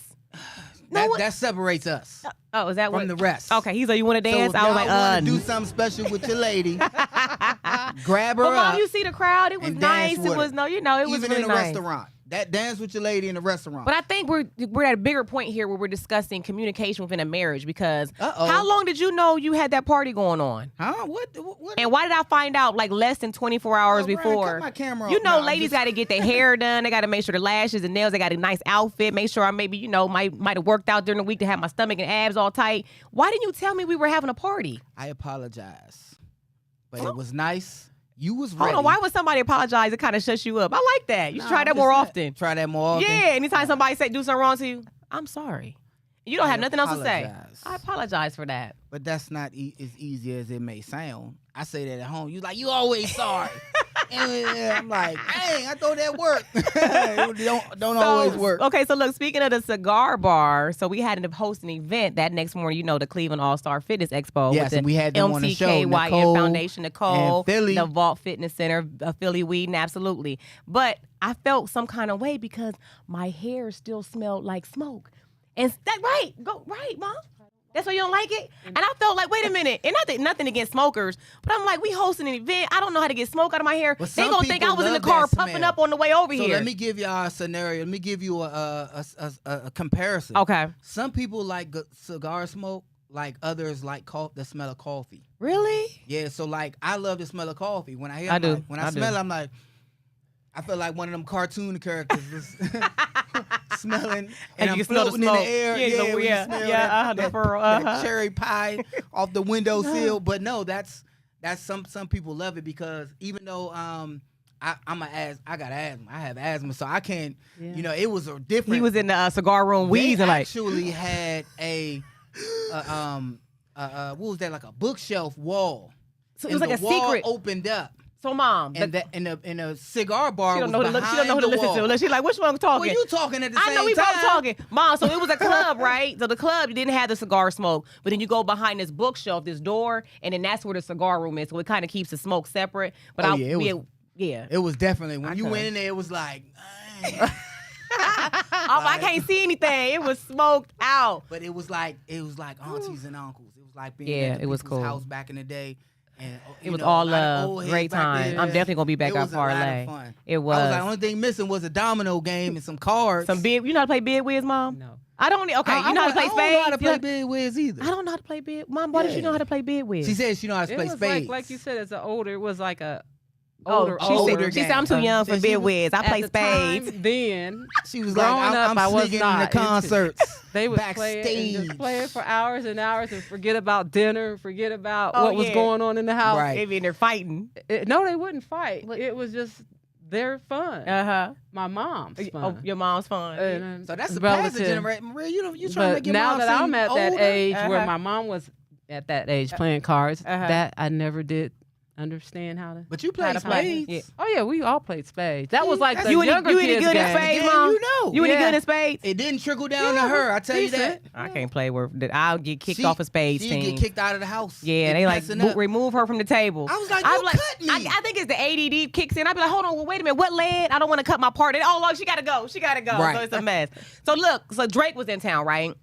B: That separates us
A: Oh, is that
B: from
A: what?
B: the rest.
A: Okay, he's like, you want to
B: So
A: dance?
B: if
A: I was
B: y'all
A: like,
B: want to do something special with your lady, grab her
A: But Mom,
B: up.
A: you see the crowd? It was
B: and dance
A: nice. It
B: with
A: was
B: her.
A: it was
B: Even
A: really
B: in a
A: nice.
B: restaurant. That dance with your lady in a restaurant.
A: But I think we're at a bigger point here where we're discussing communication within a marriage because
B: Uh-oh.
A: how long did you know you had that party going on?
B: Huh? What?
A: And why did I find out like less than 24 hours
B: Oh, Ryan,
A: before?
B: cut my camera
A: You
B: off.
A: know,
B: No, I'm
A: ladies
B: just-
A: got to get their hair done. They got to make sure the lashes and nails. They got a nice outfit. Make sure I maybe might have worked out during the week to have my stomach and abs all tight. Why didn't you tell me we were having a party?
B: I apologize. But it was nice. You was ready.
A: Hold on, why would somebody apologize? It kind of shuts you up. I like that. You should
B: No,
A: try
B: I'm
A: that
B: just
A: more
B: saying.
A: often.
B: Try that more often.
A: Yeah, anytime somebody do something wrong to you, I'm sorry. You don't
B: I
A: have nothing else to say.
B: apologize.
A: I apologize for that.
B: But that's not as easy as it may sound. I say that at home. You like, you always sorry. And I'm like, dang, I thought that worked. It don't always work.
A: Okay, so look, speaking of the cigar bar, so we had to host an event that next morning, the Cleveland All-Star Fitness Expo.
B: Yes,
A: with the
B: and we had them on the show,
A: MTKYN
B: Nicole
A: Foundation, Nicole,
B: and Philly.
A: the Vault Fitness Center, Philly Weeding, absolutely. But I felt some kind of way because my hair still smelled like smoke. And go right, Mom. That's why you don't like it? And I felt like, wait a minute, and nothing against smokers, but I'm like, we hosting an event. I don't know how to get smoke out of my hair.
B: But
A: They
B: some
A: gonna think I
B: people
A: was in the
B: love
A: car
B: that
A: puffing
B: smell.
A: up on the way over
B: So
A: here.
B: let me give y'all a scenario. Let me give you a comparison.
A: Okay.
B: Some people like cigar smoke, like others like the smell of coffee.
A: Really?
B: Yeah, so like I love the smell of coffee. When I hear,
A: I
B: I'm
A: do.
B: like- when
A: I
B: I
A: do.
B: smell it, I'm like, I feel like one of them cartoon characters was smelling, and
A: you
B: I'm
A: can smell the
B: floating in the
A: smoke.
B: air.
A: Yeah,
B: when you
A: yeah,
B: smell
A: yeah,
B: that,
A: the
B: that-
A: fur,
B: that cherry pie off the windowsill. But no, that's some people love it because even though I got asthma. I have asthma, so I can't.
C: Yeah.
B: It was a different.
A: He was in the cigar room
B: They
A: wheezing like.
B: actually had what was that, like a bookshelf wall.
A: So it was
B: And
A: like a
B: the wall
A: secret.
B: opened up.
A: So Mom,
B: And that in a cigar bar
A: she don't
B: was
A: know who to
B: behind
A: look. She don't know who to
B: the
A: listen
B: wall.
A: to. Look, she's like, which one I'm talking?
B: Well, you talking at the same
A: I know we
B: time.
A: both talking, Mom. So it was a club, right? So the club didn't have the cigar smoke, but then you go behind this bookshelf, this door, and then that's where the cigar room is. So it kind of keeps the smoke separate. But
B: Oh, yeah,
A: yeah.
B: It was definitely when you
A: Okay.
B: went in there. It was like, dang.
A: I can't see anything. It was smoked out.
B: But it was like aunties and uncles. It was like being
A: Yeah,
B: at the
A: it was
B: people's
A: cool.
B: house back in the day. And,
A: It was
B: a
A: all
B: lot of
A: love.
B: old heads
A: Great
B: back
A: time.
B: then.
A: I'm definitely gonna be back
B: It
A: on
B: was a lot of
A: parlay.
B: fun.
A: It
B: I
A: was.
B: was like, only thing missing was a domino game and some cards.
A: Some bid. You know how to play bid whiz, Mom?
C: No.
A: I don't. Okay,
B: I
A: you know how to play
B: I don't know how to
A: spades.
B: play
A: Yeah.
B: bid whiz either.
A: I don't know how to play bid. Mom, why did you know how to play bid whiz?
B: She said she know how to
C: It
B: play
C: was
B: spades.
C: like you said, it's an older. It was like a
A: Oh,
C: older.
A: she said I'm too young for
B: She
A: bid
B: was-
A: whiz. I
C: At
A: play
C: the
A: spades.
C: time, then
B: She was like,
C: growing up,
B: I'm
C: I was
B: sneaking in
C: not
B: the
C: into-
B: concerts.
C: they would play it and just
B: backstage.
C: play it for hours and hours and forget about dinner, forget about
A: Oh,
C: what was
A: yeah.
C: going on in the house.
B: Right.
A: They be in there fighting.
C: No, they wouldn't fight. It was just their fun.
A: Uh
C: My mom's
A: huh.
C: fun.
A: Oh, your mom's fun.
C: And,
B: So that's the
C: relative.
B: passive generation. Maria, you trying to
C: But
B: make your
C: now
B: mom
C: that
B: seem
C: I'm at that
B: older?
C: age where
A: Uh-huh.
C: my mom was at that age playing cards, that I never did understand how to.
B: But you
A: How
B: play
A: to play.
B: spades.
A: Yeah.
C: Oh yeah, we all played spades. That was like
B: that's-
C: the
A: You any-
C: younger
A: you any
C: kids'
A: good at
C: game.
A: spades?
B: Yeah,
A: Mom?
B: you know.
A: You any
C: Yeah.
A: good at spades?
B: It didn't trickle down to her. I tell you that.
A: I can't play with that. I'll get kicked
B: She-
A: off a spades
B: She'd
A: team.
B: get kicked out of the house.
A: Yeah,
B: if
A: they like
B: messing up.
A: remove her from the table.
B: I was like,
A: I'm
B: you cut me.
A: I think it's the ADD kicks in. I'd be like, hold on, well, wait a minute, what led? I don't want to cut my part. Oh, look, she gotta go. She gotta go.
B: Right.
A: So it's a mess. So look, so Drake was in town, right?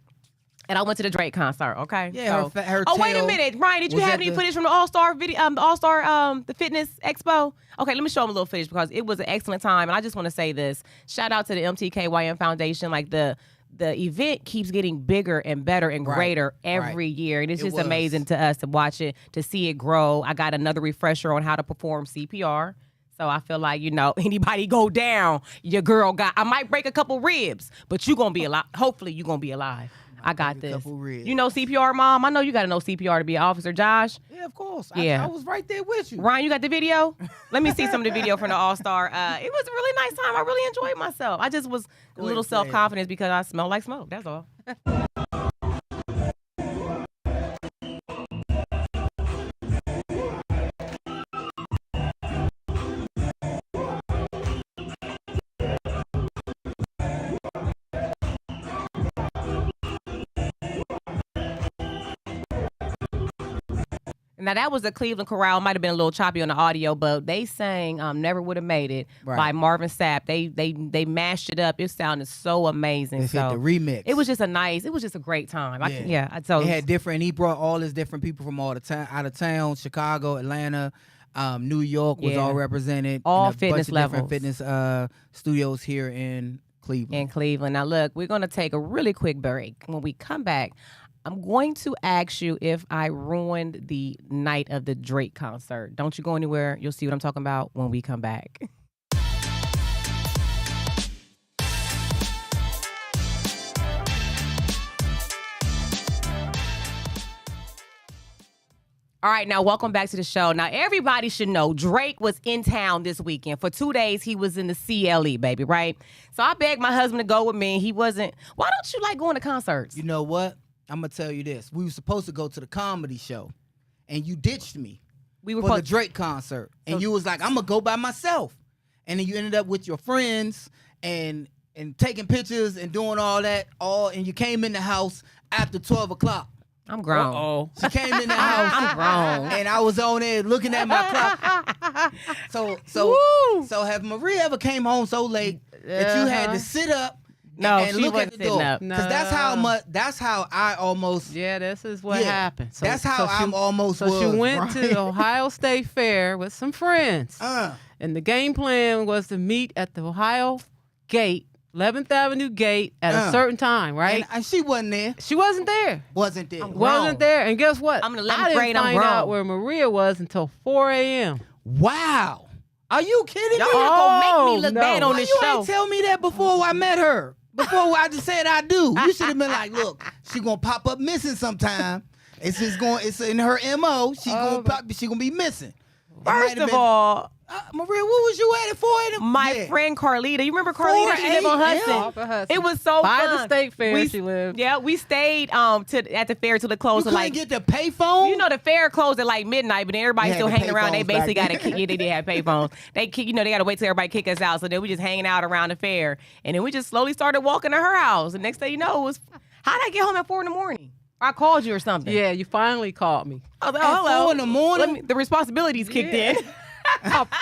A: And I went to the Drake concert. Okay.
B: Yeah,
A: So,
B: her
A: oh, wait a
B: tail
A: minute, Ryan. Did you
B: was
A: have
B: at
A: any
B: the-
A: footage from the All Star video? The All Star, the fitness expo. Okay, let me show them a little footage because it was an excellent time. And I just want to say this: shout out to the MTKYM Foundation. Like the event keeps getting bigger and better and
B: Right,
A: greater
B: right.
A: every year, and it's
B: It
A: just
B: was.
A: amazing to us to watch it, to see it grow. I got another refresher on how to perform CPR. So I feel like, anybody go down, your girl I might break a couple ribs, but you going to be alive. Hopefully you going to be alive. I got
B: break a
A: this.
B: couple ribs.
A: You know CPR, Mom? I know you got to know CPR to be an officer. Josh?
B: Yeah, of course.
A: Yeah.
B: I was right there with you.
A: Ryan, you got the video? Let me see some of the video from the All-Star. It was a really nice time. I really enjoyed myself. I just was a little
B: ahead, play it.
A: self-confident because I smell like smoke. That's all. Now that was the Cleveland Chorale. Might have been a little choppy on the audio, but they sang "Never Would Have Made It"
B: Right.
A: by Marvin Sapp. They mashed it up. It sounded so amazing.
B: They
A: So
B: hit the remix.
A: it was just a great time.
B: Yeah.
A: So
B: They had different. He brought all his different people from all the time, out of town, Chicago, Atlanta, New York was
A: Yeah.
B: all represented.
A: All
B: and a
A: fitness
B: bunch of different
A: levels.
B: fitness studios here in Cleveland.
A: in Cleveland. Now look, we're gonna take a really quick break. When we come back, I'm going to ask you if I ruined the night of the Drake concert. Don't you go anywhere. You'll see what I'm talking about when we come back. All right, now welcome back to the show. Now everybody should know Drake was in town this weekend. For 2 days, he was in the CLE, baby, right? So I begged my husband to go with me. He wasn't. Why don't you like going to concerts?
B: You know what? I'm gonna tell you this. We were supposed to go to the comedy show, and you ditched me
A: We were
B: for the
A: supposed-
B: Drake concert, and
A: So-
B: you was like, "I'm gonna go by myself," and then you ended up with your friends and taking pictures and doing all that. And you came in the house after 12 o'clock.
A: I'm grown.
C: Oh,
B: She came in the house.
A: I'm grown.
B: And I was on there looking at my clock. So have Maria ever came home so late that you had to sit up
A: No,
B: and
A: she
B: look
A: wasn't
B: at the
A: sitting
B: door?
A: up.
B: Because that's how I almost
C: yeah, this is what happened. So,
B: that's how I'm almost
C: So
B: was.
C: she went to
B: right?
C: the Ohio State Fair with some friends, and the game plan was to meet at the Ohio Gate, 11th Avenue Gate, at a certain time, right?
B: and she wasn't there.
C: She wasn't there.
B: Wasn't there.
A: I'm grown.
C: Wasn't there. And guess what?
A: I'm in 11th
C: I didn't
A: grade, I'm
C: find out
A: grown.
C: where Maria was until 4 a.m.
B: Wow. Are you kidding
A: Y'all
B: me?
A: not gonna make me look
C: no.
A: bad on
B: Why
A: this
B: you
A: show.
B: ain't tell me that before I met her? Before I just said I do. You should have been like, look, she gonna pop up missing sometime. It's in her MO. She gonna be missing. It might
A: First
B: have
A: of
B: been-
A: all,
B: Maria, what was you at 4 a.m.?
A: my
B: Yeah.
A: friend Carlita, you remember Carlita? She lived on
B: 4 a.m.?
A: Hudson.
C: Off of Hudson.
A: It was so
C: By
A: fun.
C: the state fair she lived.
A: Yeah, we stayed at the fair till it
B: You
A: closed.
B: couldn't
A: Like
B: get the payphone?
A: you know, the fair closed at like midnight, but then everybody's
B: They
A: still
B: had the
A: hanging around. They
B: payphones
A: basically
B: back
A: got to
B: then.
A: kick. Yeah, they did have payphones. They got to wait till everybody kick us out. So then we just hanging out around the fair, and then we just slowly started walking to her house. And next thing you know, it was how did I get home at 4 a.m? Or I called you or something.
C: Yeah, you finally called me.
A: I was like,
B: At
A: oh, hello.
B: 4 in the morning?
A: The responsibilities kicked in.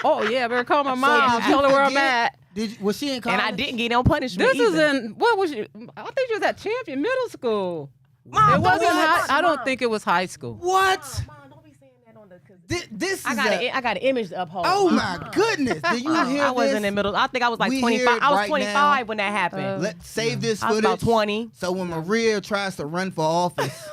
C: Oh yeah, better call my
B: So
C: mom.
B: did you
C: Tell her where I'm
B: forget?
C: at.
B: Was she in college?
A: And I didn't get no punishment.
C: This is
A: either.
C: in what was you? I think you was at Champion Middle School.
A: Mom,
C: It wasn't
A: don't be
C: high.
A: saying-
C: I don't
A: Mom.
C: think it was high school.
B: What?
A: Mom, don't be saying that on
B: This is
A: I got an image to uphold.
B: oh my goodness! Did you hear
A: I was
B: this?
A: in the middle. I think I was like
B: We
A: 25.
B: hear it
A: I was
B: right
A: 25
B: now.
A: when that happened.
B: Let's save this
A: I was
B: footage.
A: about 20.
B: So when Maria tries to run for office,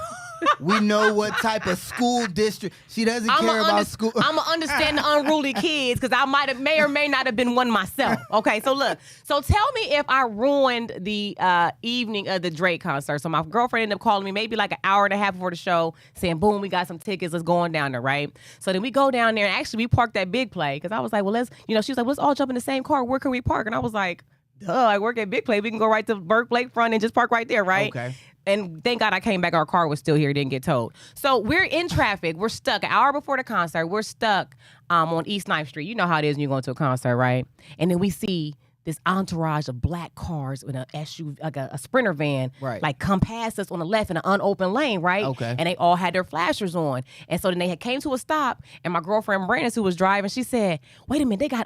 B: we know what type of school district. She doesn't care about school.
A: I'm gonna understand the unruly kids because I may or may not have been one myself. Okay, so look. So tell me if I ruined the evening of the Drake concert. So my girlfriend ended up calling me maybe like an hour and a half before the show, saying, "Boom, we got some tickets. Let's go on down there." Right. So then we go down there, and actually we parked that Big Play because I was like, "Well, let's." She was like, "Let's all jump in the same car. Where can we park?" And I was like, "Duh, I work at Big Play. We can go right to Burke Lakefront and just park right there, right?"
B: Okay.
A: And thank God I came back. Our car was still here. Didn't get towed. So we're in traffic. We're stuck an hour before the concert. We're stuck on East 9th Street. You know how it is when you go to a concert, right? And then we see this entourage of black cars with an SUV, like a Sprinter van,
B: Right.
A: like come past us on the left in an unopened lane, right?
B: Okay.
A: And they all had their flashers on. And so then they had came to a stop, and my girlfriend Brandis, who was driving, she said, "Wait a minute, they got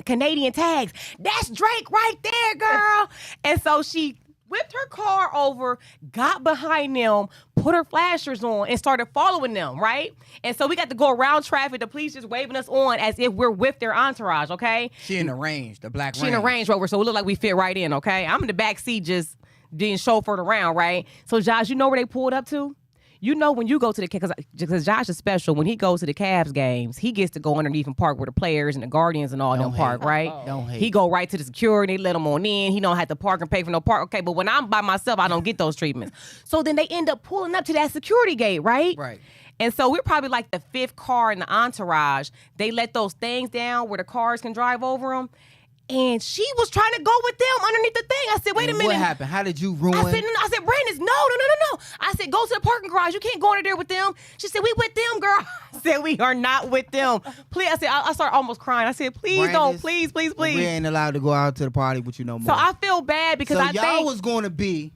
A: Canadian tags. That's Drake right there, girl." And so she whipped her car over, got behind them, put her flashers on, and started following them, right? And so we got to go around traffic, the police just waving us on as if we're with their entourage, okay?
B: She in the range, the black
A: She in a Range Rover, so it looked like we fit right in, okay? I'm in the back seat just being chauffeured around, right? So Josh, you know where they pulled up to? You know when you go to the because Josh is special. When he goes to the Cavs games, he gets to go underneath and park where the players and the Guardians and all them
B: Don't
A: park,
B: hate.
A: right?
B: Don't hate.
A: He go right to the security. They let him on in. He don't have to park and pay for no park. Okay, but when I'm by myself, I don't get those treatments. So then they end up pulling up to that security gate, right?
B: Right.
A: And so we're probably like the fifth car in the entourage. They let those things down where the cars can drive over them. And she was trying to go with them underneath the thing. I said, wait a minute.
B: What happened? How did you ruin?
A: I said, Brandis, no. I said, go to the parking garage. You can't go under there with them. She said, we with them, girl. I said, we are not with them. Please. I said, I started almost crying. I said, please don't.
B: Brandis,
A: Please.
B: We ain't allowed to go out to the party with you no more.
A: So I feel bad because
B: so
A: I
B: y'all
A: think
B: was going to be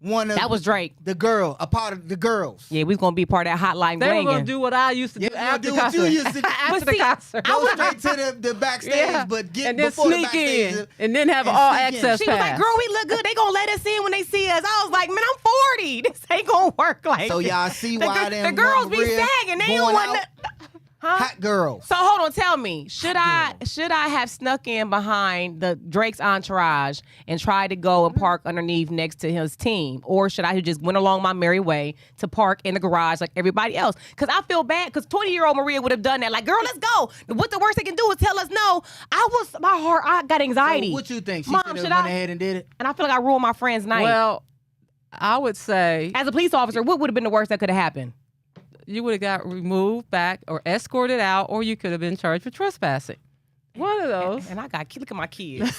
B: one of
A: that was Drake.
B: a part of the girls.
A: Yeah, we was going to be part of that hotline
C: They were
A: banging.
C: gonna do what I used to do
B: Yeah, you
C: after
B: do
C: the
B: what you
C: concert.
B: used to do.
C: After
A: But
C: the
A: see,
C: concert.
B: Go straight to the backstage,
C: Yeah.
B: but get
C: and then
B: before the
C: sneak
B: backstage.
C: in, and then have
B: and
C: all
B: sneak in.
C: access
A: She was like,
C: pass.
A: girl, we look good. They gonna let us in when they see us. I was like, man, I'm 40. This ain't gonna work like
B: So
A: this.
B: y'all see
A: The
B: why
A: gir-
B: them
A: the girls be
B: Maria
A: sagging. They
B: going
A: don't want
B: out? Hot girls.
A: So hold on, tell me, should I have snuck in behind the Drake's entourage and tried to go and park underneath next to his team, or should I have just went along my merry way to park in the garage like everybody else? Because I feel bad because 20-year-old Maria would have done that. Like, girl, let's go. What the worst they can do is tell us no. I got anxiety.
B: So what you think? She
A: Mom,
B: should have
A: should
B: went
A: I?
B: ahead and did it?
A: And I feel like I ruined my friend's night.
C: Well, I would say
A: As a police officer, what would have been the worst that could have happened?
C: you would have got removed back or escorted out, or you could have been charged for trespassing. One of those.
A: And I got, look at my kids.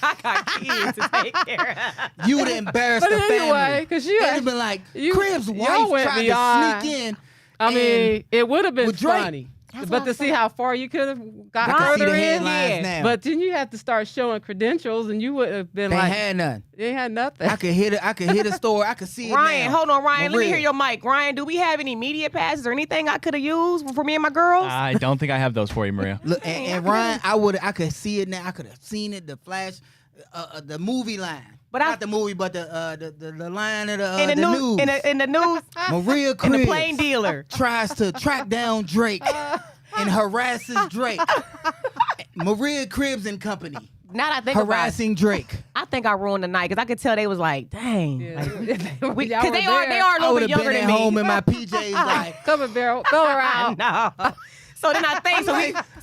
A: I got kids to take care of.
B: You would have embarrassed
C: But
B: the
C: anyway,
B: family.
C: because you
B: They'd
C: had-
B: have been like,
C: you-
B: Crib's
C: y'all
B: wife
C: went
B: tried
C: beyond-
B: to sneak in.
C: I mean, it would have been
B: with Drake.
C: funny.
A: That's
C: But
A: what
C: to
A: I'm
C: see
A: saying.
C: how far you could have got
B: I can see
C: further
B: the
C: in.
B: headlines now.
C: But then you have to start showing credentials, and you would have been
B: They
C: like,
B: had none.
C: they had nothing.
B: I could hit it. I could hit a store. I could see it
A: Ryan,
B: now.
A: hold on, Ryan. Let me
B: Maria.
A: hear your mic. Ryan, do we have any media passes or anything I could have used for me and my girls?
D: I don't think I have those for you, Maria.
B: Look, and Ryan, I could see it now. I could have seen it. The flash, the movie line.
A: But
B: Not the movie, but the line of the
A: in the news,
B: news.
A: in the news,
B: Maria
A: in
B: Cribs
A: the plain dealer.
B: tries to track down Drake and harasses Drake. Maria Cribs and Company
A: Now that I think about it,
B: harassing Drake.
A: I think I ruined the night because I could tell they was like, dang,
C: Yeah.
A: because they
C: Y'all were
A: are
C: there.
A: a
B: I
A: little
B: would
A: bit
B: have
A: younger
B: been
A: than
B: at
A: me.
B: home in my PJs like,
C: Come and barrel, go around.
A: No. So then I think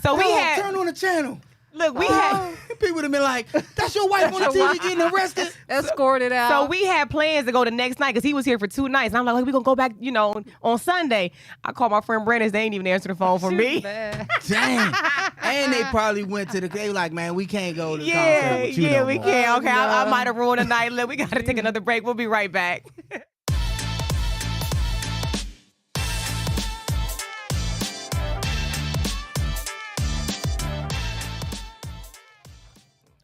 A: so we
B: "Dog,
A: had
B: turn on the channel.
A: look we had.
B: People would have been like, that's your wife on the
C: That's your
B: TV
C: wife.
B: getting arrested.
C: Escorted out.
A: So we had plans to go the next night because he was here for 2 nights. And I'm like, we gonna go back, on Sunday. I called my friend Brandon. They ain't even answer the phone for
C: She was
A: me.
C: bad.
B: Dang. And they probably went to they were like, man, we can't go to the
A: Yeah,
B: concert with you
A: yeah,
B: no
A: we
B: more.
A: can. Okay, I
C: no.
A: might have ruined the night. Look, we got to take another break. We'll be right back.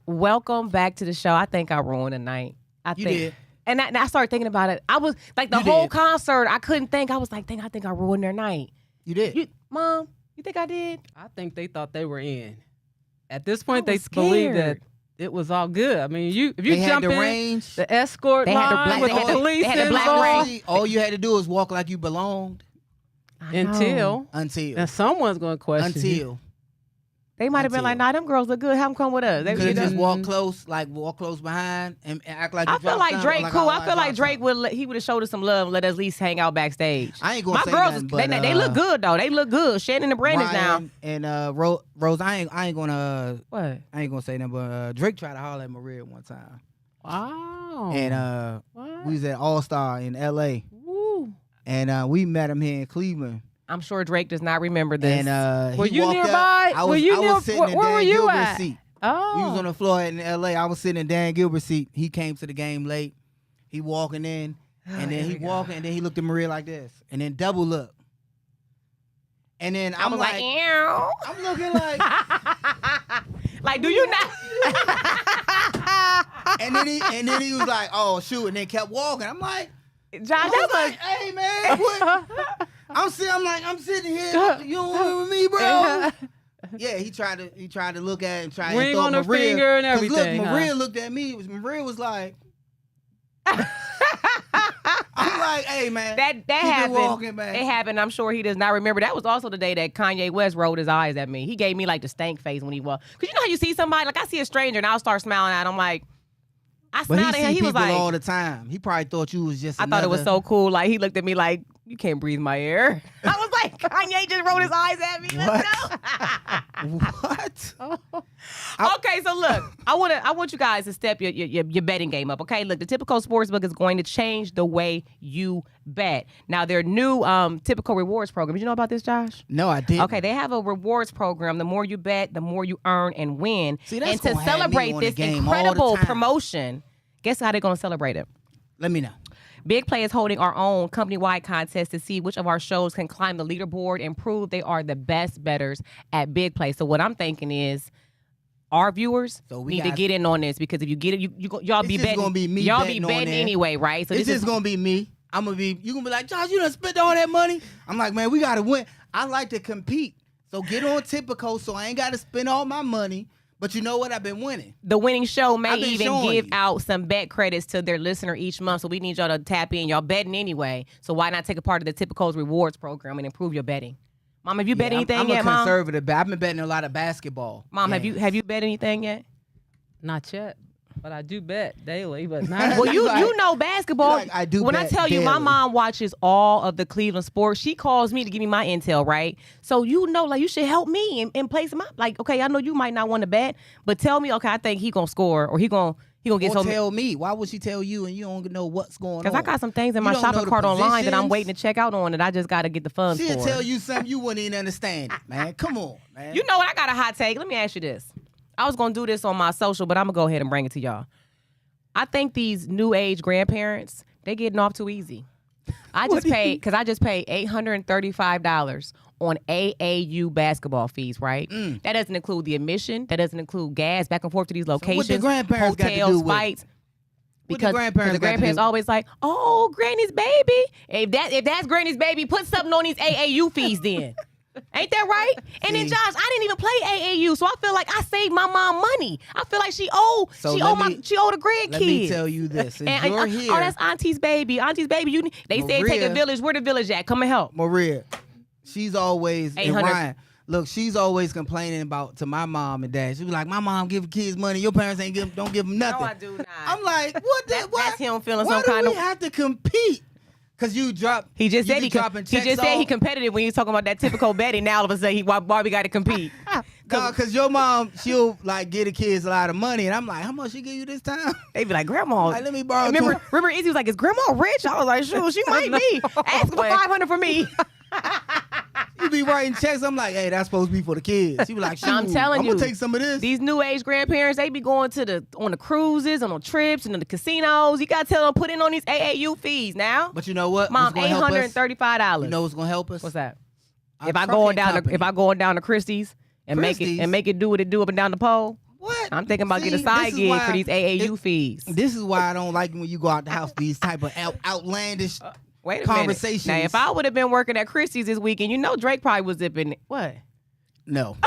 A: Welcome back to the show. I think I ruined the night.
B: You did.
A: And I started thinking about it. I was like the
B: You
A: whole
B: did.
A: concert. I couldn't think. I was like, dang, I think I ruined their night.
B: You did.
A: Mom, you think I did?
C: I think they thought they were in. At this point,
A: I
C: they
A: was
C: believed that
A: scared.
C: it was all good. I mean, if you
B: They had
C: jump
B: the
C: in
B: range.
C: the escort
A: They had the
C: line
A: black-
C: with
A: they had
C: the
A: the-
C: police
A: they had the black
C: involved,
A: range.
B: All you had to do was walk like you belonged.
C: until
B: Until
C: someone's going to question you.
B: until
A: They might have been like, nah, them girls look good. Have them come with us. They,
B: you could
A: you know?
B: just walk close behind and act like you
A: I feel
B: dropped
A: like
B: something,
A: Drake
B: like,
A: cool.
B: oh,
A: I feel like
B: dropped
A: Drake
B: something.
A: he would have showed us some love and let us at least hang out backstage.
B: I ain't gonna
A: My
B: say
A: girls,
B: nothing, but,
A: they look good though. They look good. Shannon and Brandon's now.
B: Ryan and Rose. I ain't gonna
A: What?
B: say nothing, but Drake tried to holler at Maria one time,
C: Wow.
B: and
C: What?
B: we was at All Star in L.A.
C: Woo.
B: and we met him here in Cleveland.
A: I'm sure Drake does not remember this.
B: And
C: Were
B: he
C: you
B: walked up.
C: nearby?
B: I was,
C: Were you
B: I was sitting in
C: where were
B: Dan
C: you
B: Gilbert's
C: at?
B: seat.
C: Oh.
B: We was on the floor in L.A. I was sitting in Dan Gilbert's seat. He came to the game late. He walking in, and then he walking, and then he looked at Maria like this, and then double look. And then
A: I
B: I'm
A: was
B: like,
A: ew.
B: I'm looking like,
A: Like, do you not?
B: and then he was like, oh shoot, and then kept walking. I'm like,
A: Josh,
B: I was
A: that's
B: like,
A: like,
B: hey man, what? I'm sitting here. You don't remember me, bro? Yeah, he tried to look at it and try
C: Ring
B: and thought
C: on her
B: Maria,
C: finger and
B: 'cause
C: everything,
B: Look,
C: huh?
B: Maria looked at me. Maria was like, I'm like, hey man,
A: that
B: keep it
A: happened.
B: walking, man.
A: It happened. I'm sure he does not remember. That was also the day that Kanye West rolled his eyes at me. He gave me like the stank face when he walked. Cause you know how you see somebody, like I see a stranger and I'll start smiling at him like, I
B: But
A: smiled
B: he
A: at him.
B: see
A: He was
B: people
A: like,
B: all the time. He probably thought you was just.
A: I thought it was so cool. Like he looked at me like, you can't breathe my air. I was like, Kanye just rolled his eyes at me. Let's go.
B: What?
A: Okay, so look, I want you guys to step your betting game up. Okay, look, the Typical Sportsbook is going to change the way you bet. Now, their new Typical Rewards program. Did you know about this, Josh?
B: No, I didn't.
A: Okay, they have a rewards program. The more you bet, the more you earn and win.
B: See, that's
A: and to
B: gonna have me
A: celebrate
B: on the
A: this
B: game all the
A: incredible
B: time.
A: promotion, guess how they're going to celebrate it?
B: Let me know.
A: Big Play is holding our own company-wide contest to see which of our shows can climb the leaderboard and prove they are the best bettors at Big Play. So what I'm thinking is, our viewers
B: So we
A: need to
B: got-
A: get in on this because if you get it, y'all
B: It's
A: be
B: just
A: betting.
B: gonna be me
A: y'all
B: betting
A: be
B: on
A: betting
B: there.
A: anyway, right? So
B: It's
A: this
B: just
A: is
B: gonna be me. You gonna be like, Josh, you done spent all that money. I'm like, man, we gotta win. I like to compete. So get on Typical so I ain't gotta spend all my money. But you know what? I've been winning.
A: the winning show may
B: I've been
A: even
B: showing
A: give
B: you.
A: out some bet credits to their listener each month. So we need y'all to tap in. Y'all betting anyway. So why not take a part of the Typical's rewards program and improve your betting? Mom, have you bet
B: Yeah,
A: anything
B: I'm
A: yet,
B: a
A: Mom?
B: conservative, but I've been betting a lot of basketball.
A: Mom,
B: games.
A: have you bet anything yet?
C: Not yet, but I do bet daily, but not.
A: Well, you
B: Like-
A: you know basketball.
B: like, I do
A: When I
B: bet
A: tell you, my
B: daily.
A: mom watches all of the Cleveland sports. She calls me to give me my intel, right? So you know, like you should help me and play some up. Like, okay, I know you might not want to bet, but tell me, okay, I think he gonna score or he gonna get
B: Or
A: so.
B: tell me. Why would she tell you and you don't know what's going on?
A: Because I got some things in
B: You
A: my
B: don't know
A: shopping
B: the
A: cart online that I'm
B: positions.
A: waiting to check out on that I just got to get the funds
B: She'll
A: for.
B: tell you something you wouldn't even understand it, man. Come on, man.
A: You know what? I got a hot take. Let me ask you this. I was gonna do this on my social, but I'm gonna go ahead and bring it to y'all. I think these new age grandparents, they getting off too easy. I just paid $835 on AAU basketball fees, right? That doesn't include the admission. That doesn't include gas back and forth to these locations.
B: the grandparents got to
A: hotels,
B: do with it?
A: fights.
B: What the
A: Because
B: grandparents
A: the
B: got to
A: grandparents
B: do?
A: always like, oh, Granny's baby. If that's Granny's baby, put something on these AAU fees then. Ain't that right? And then
B: See.
A: Josh, I didn't even play AAU, so I feel like I saved my mom money. I feel like she owed
B: So
A: the
B: let
A: grandkids.
B: Let me tell you this. Since you're here,
A: Oh, that's Auntie's baby. Auntie's baby. They say take a
B: Maria-
A: village. Where the village at? Come and help.
B: Maria, she's always, and
A: 800.
B: Ryan, look, she's always complaining to my mom and dad. She be like, my mom give kids money. Your parents don't give them nothing.
A: No, I do not.
B: I'm like, what the, what?
A: That's him feeling
B: Why
A: some kind
B: do
A: of.
B: we have to compete? Because you drop.
A: He just
B: you
A: said
B: be dropping checks
A: he
B: off.
A: competitive when he was talking about that typical betting. Now all of a sudden why we got to compete?
B: Because your mom, she'll like give the kids a lot of money. And I'm like, how much she give you this time?
A: They be like, Grandma.
B: Like, let me borrow
A: Remember, Izzy was like, is Grandma rich? I was like, sure, she might be. Ask for $500 for me.
B: You be writing checks. I'm like, hey, that's supposed to be for the kids. She be like, shoot,
A: I'm telling
B: I'm
A: you,
B: going to take some of this.
A: These new age grandparents, they be going on the cruises and on trips and on the casinos. You gotta tell them put in on these AAU fees now.
B: But you know what?
A: Mom,
B: What's gonna help us?
A: $835.
B: You know what's going to help us?
A: What's that?
B: Our
A: If I
B: trucking company.
A: going down to Christie's and
B: Christie's?
A: make it do what it do up and down the pole.
B: What?
A: I'm thinking about
B: See,
A: getting a side
B: this is
A: gig
B: why
A: for these AAU fees.
B: This is why I don't like when you go out the house, these type of outlandish
A: Wait a
B: conversations.
A: minute. Now, if I would have been working at Christie's this weekend, Drake probably was zipping. What?
B: No.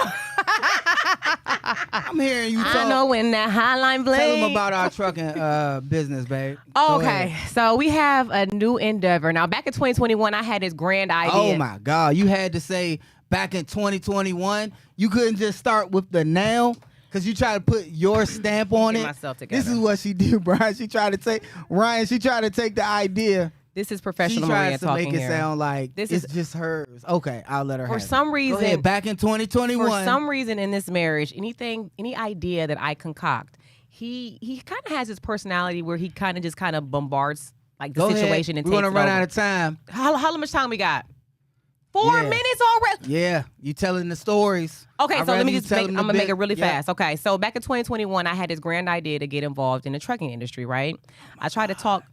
B: I'm hearing you talk.
A: I know when that hotline bling.
B: Tell them about our trucking business, babe. Go
A: Okay,
B: ahead.
A: so we have a new endeavor. Now, back in 2021, I had this grand idea.
B: Oh my God, you had to say back in 2021, you couldn't just start with the now. Cause you try to put your stamp on
A: Get
B: it.
A: myself together.
B: This is what she did, Brian. She tried to take the idea.
A: This is
B: She
A: professional
B: tries
A: Maria
B: to
A: talking
B: make it
A: here.
B: sound like
A: This
B: it's
A: is-
B: just hers. Okay, I'll let her
A: For
B: have
A: some
B: it.
A: reason-
B: Go ahead. Back in 2021.
A: For some reason in this marriage, any idea that I concoct, he kind of has his personality where he kind of bombards like the
B: Go
A: situation
B: ahead.
A: and
B: We're
A: takes
B: gonna
A: it
B: run
A: over.
B: out of time.
A: How much time we got? 4
B: Yeah.
A: minutes already.
B: Yeah, you telling the stories.
A: Okay,
B: I'd
A: so let
B: rather
A: me
B: you
A: just
B: tell
A: make, I'm
B: them the
A: gonna make
B: bit-
A: it really
B: yeah.
A: fast. Okay, so back in 2021, I had this grand idea to get involved in the trucking industry, right? I tried to talk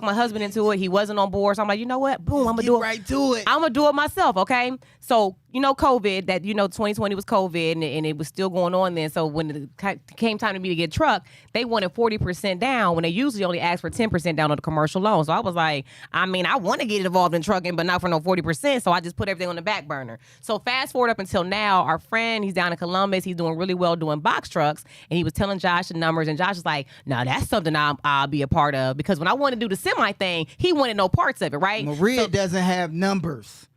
A: my husband into it. He wasn't on board, so I'm like, you know what? Boom, I'm gonna
B: Get
A: do it.
B: right to it.
A: I'm gonna do it myself, okay? So, COVID, 2020 was COVID and it was still going on then. So when it came time to me to get a truck, they wanted 40% down when they usually only ask for 10% down on the commercial loan. So I was like, I want to get involved in trucking, but not for no 40%. So I just put everything on the back burner. So fast forward up until now, our friend, he's down in Columbus. He's doing really well doing box trucks. And he was telling Josh the numbers. And Josh was like, no, that's something I'll be a part of. Because when I wanted to do the semi thing, he wanted no parts of it, right?
B: Maria doesn't have numbers.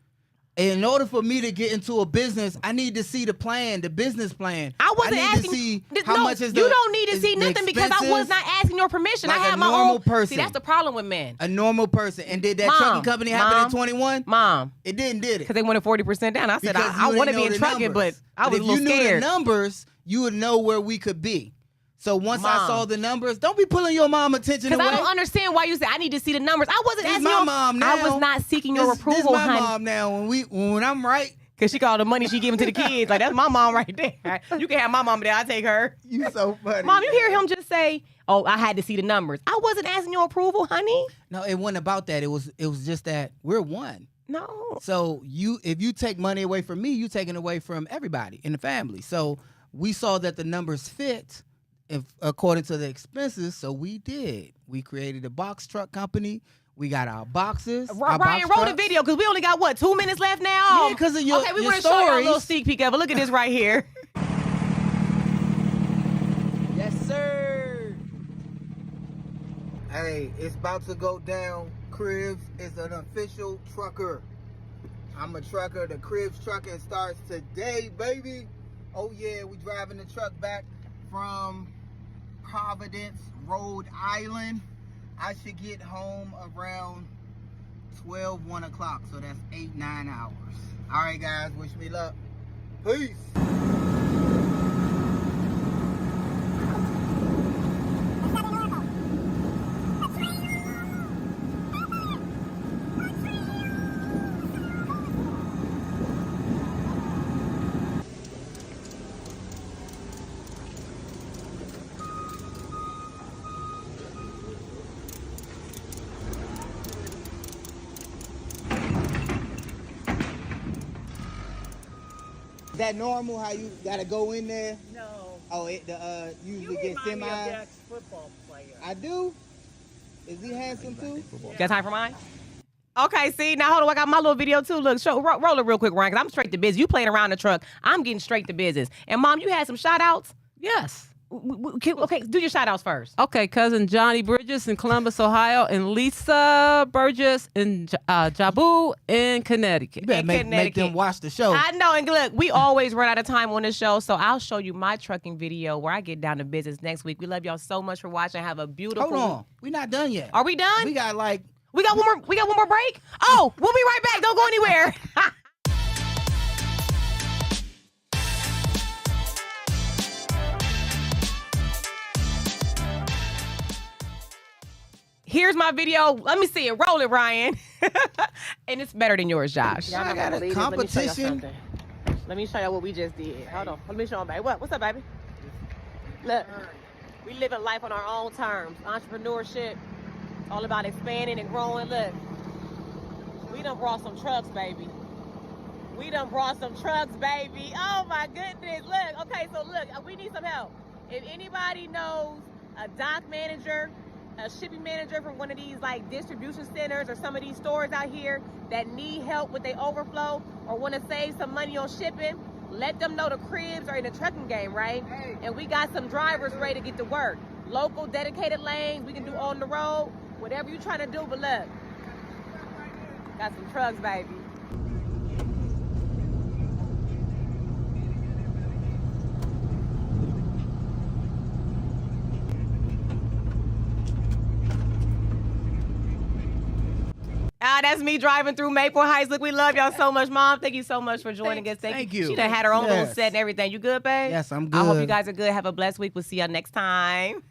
B: In order for me to get into a business, I need to see the plan, the business plan.
A: I wasn't
B: need
A: asking.
B: to see
A: Th-
B: how
A: no,
B: much is
A: you
B: the.
A: don't need to
B: is
A: see
B: the
A: nothing because I was
B: expenses.
A: not asking your permission.
B: Like
A: I had
B: a
A: my
B: normal
A: own.
B: person.
A: See, that's the problem with men.
B: A normal person. And did that
A: Mom,
B: trucking company happen
A: Mom,
B: in 21?
A: Mom,
B: It didn't, did it?
A: because they wanted 40% down. I said
B: Because
A: I
B: you
A: want to
B: didn't
A: be
B: know
A: in
B: the
A: trucking, but
B: numbers.
A: I was
B: if
A: a little
B: you knew the
A: scared.
B: numbers, you would know where we could be. So once I
A: Mom.
B: saw the numbers, don't be pulling your mom attention
A: Because
B: away.
A: I don't understand why you say I need to see the numbers. I wasn't
B: This
A: asking
B: my
A: your
B: mom now.
A: I was not seeking your
B: This
A: approval,
B: my
A: honey.
B: mom now. When I'm right,
A: Because she got all the money she giving to the kids. Like, that's my mom right there. You can have my mom there. I'll take her.
B: you so funny.
A: Mom, you hear him just say, oh, I had to see the numbers. I wasn't asking your approval, honey.
B: No, it wasn't about that. It was just that we're one.
A: No.
B: So if you take money away from me, you taking away from everybody in the family. So we saw that the numbers fit according to the expenses. So we did. We created a box truck company. We got our boxes. our
A: Ryan,
B: box
A: roll the
B: trucks.
A: video because we only got, 2 minutes left now?
B: Yeah, 'cause of your-
A: Okay, we
B: your
A: want to show you a little
B: stories.
A: sneak peek of it. Look at this right here.
B: Yes, sir. Hey, it's about to go down. Cribs is an official trucker. I'm a trucker. The Cribs trucking starts today, baby. Oh yeah, we driving the truck back from Providence, Rhode Island. I should get home around 1 o'clock. So that's 8-9 hours. All right, guys. Wish me luck. Peace. Is that normal? How you gotta go in there?
E: No.
B: Oh, it usually
E: You
B: get
E: remind me of
B: semis.
E: Jack's football player.
B: I do. Is he handsome too?
A: You got time for mine? Okay, see, now hold on. I got my little video too. Look, roll it real quick, Ryan, because I'm straight to business. You playing around the truck. I'm getting straight to business. And, Mom, you had some shout-outs?
C: Yes.
A: Okay, do your shout-outs first.
C: Okay, cousin Johnny Bridges in Columbus, Ohio, and Lisa Burgess in Jabu in Connecticut.
B: You better
A: In
B: make
A: Connecticut.
B: them watch the show.
A: I know, and look, we always run out of time on this show, so I'll show you my trucking video where I get down to business next week. We love y'all so much for watching. Have a beautiful
B: Hold on, we're not done yet.
A: Are we done?
B: We got like
A: We got one more break? Oh, we'll be right back. Don't go anywhere. Here's my video. Let me see it. Roll it, Ryan. And it's better than yours, Josh.
B: I got a competition.
A: Let me show you what we just did. Hold on. Let me show them, baby. What's up, baby? Look, we living life on our own terms. Entrepreneurship, all about expanding and growing. Look, we done brought some trucks, baby. We done brought some trucks, baby. Oh my goodness. Look, okay, so look, we need some help. If anybody knows a dock manager, a shipping manager from one of these like distribution centers or some of these stores out here that need help with their overflow or want to save some money on shipping, let them know the cribs are in the trucking game, right? And we got some drivers ready to get to work. Local, dedicated lanes, we can do on the road, whatever you're trying to do, but look, got some trucks, baby. That's me driving through Maple Heights. Look, we love y'all so much, Mom. Thank you so much for joining us.
B: Thank you.
A: She done had her own little
B: Yes.
A: set and everything. You good, babe?
B: Yes, I'm good.
A: I hope you guys are good. Have a blessed week. We'll see y'all next time.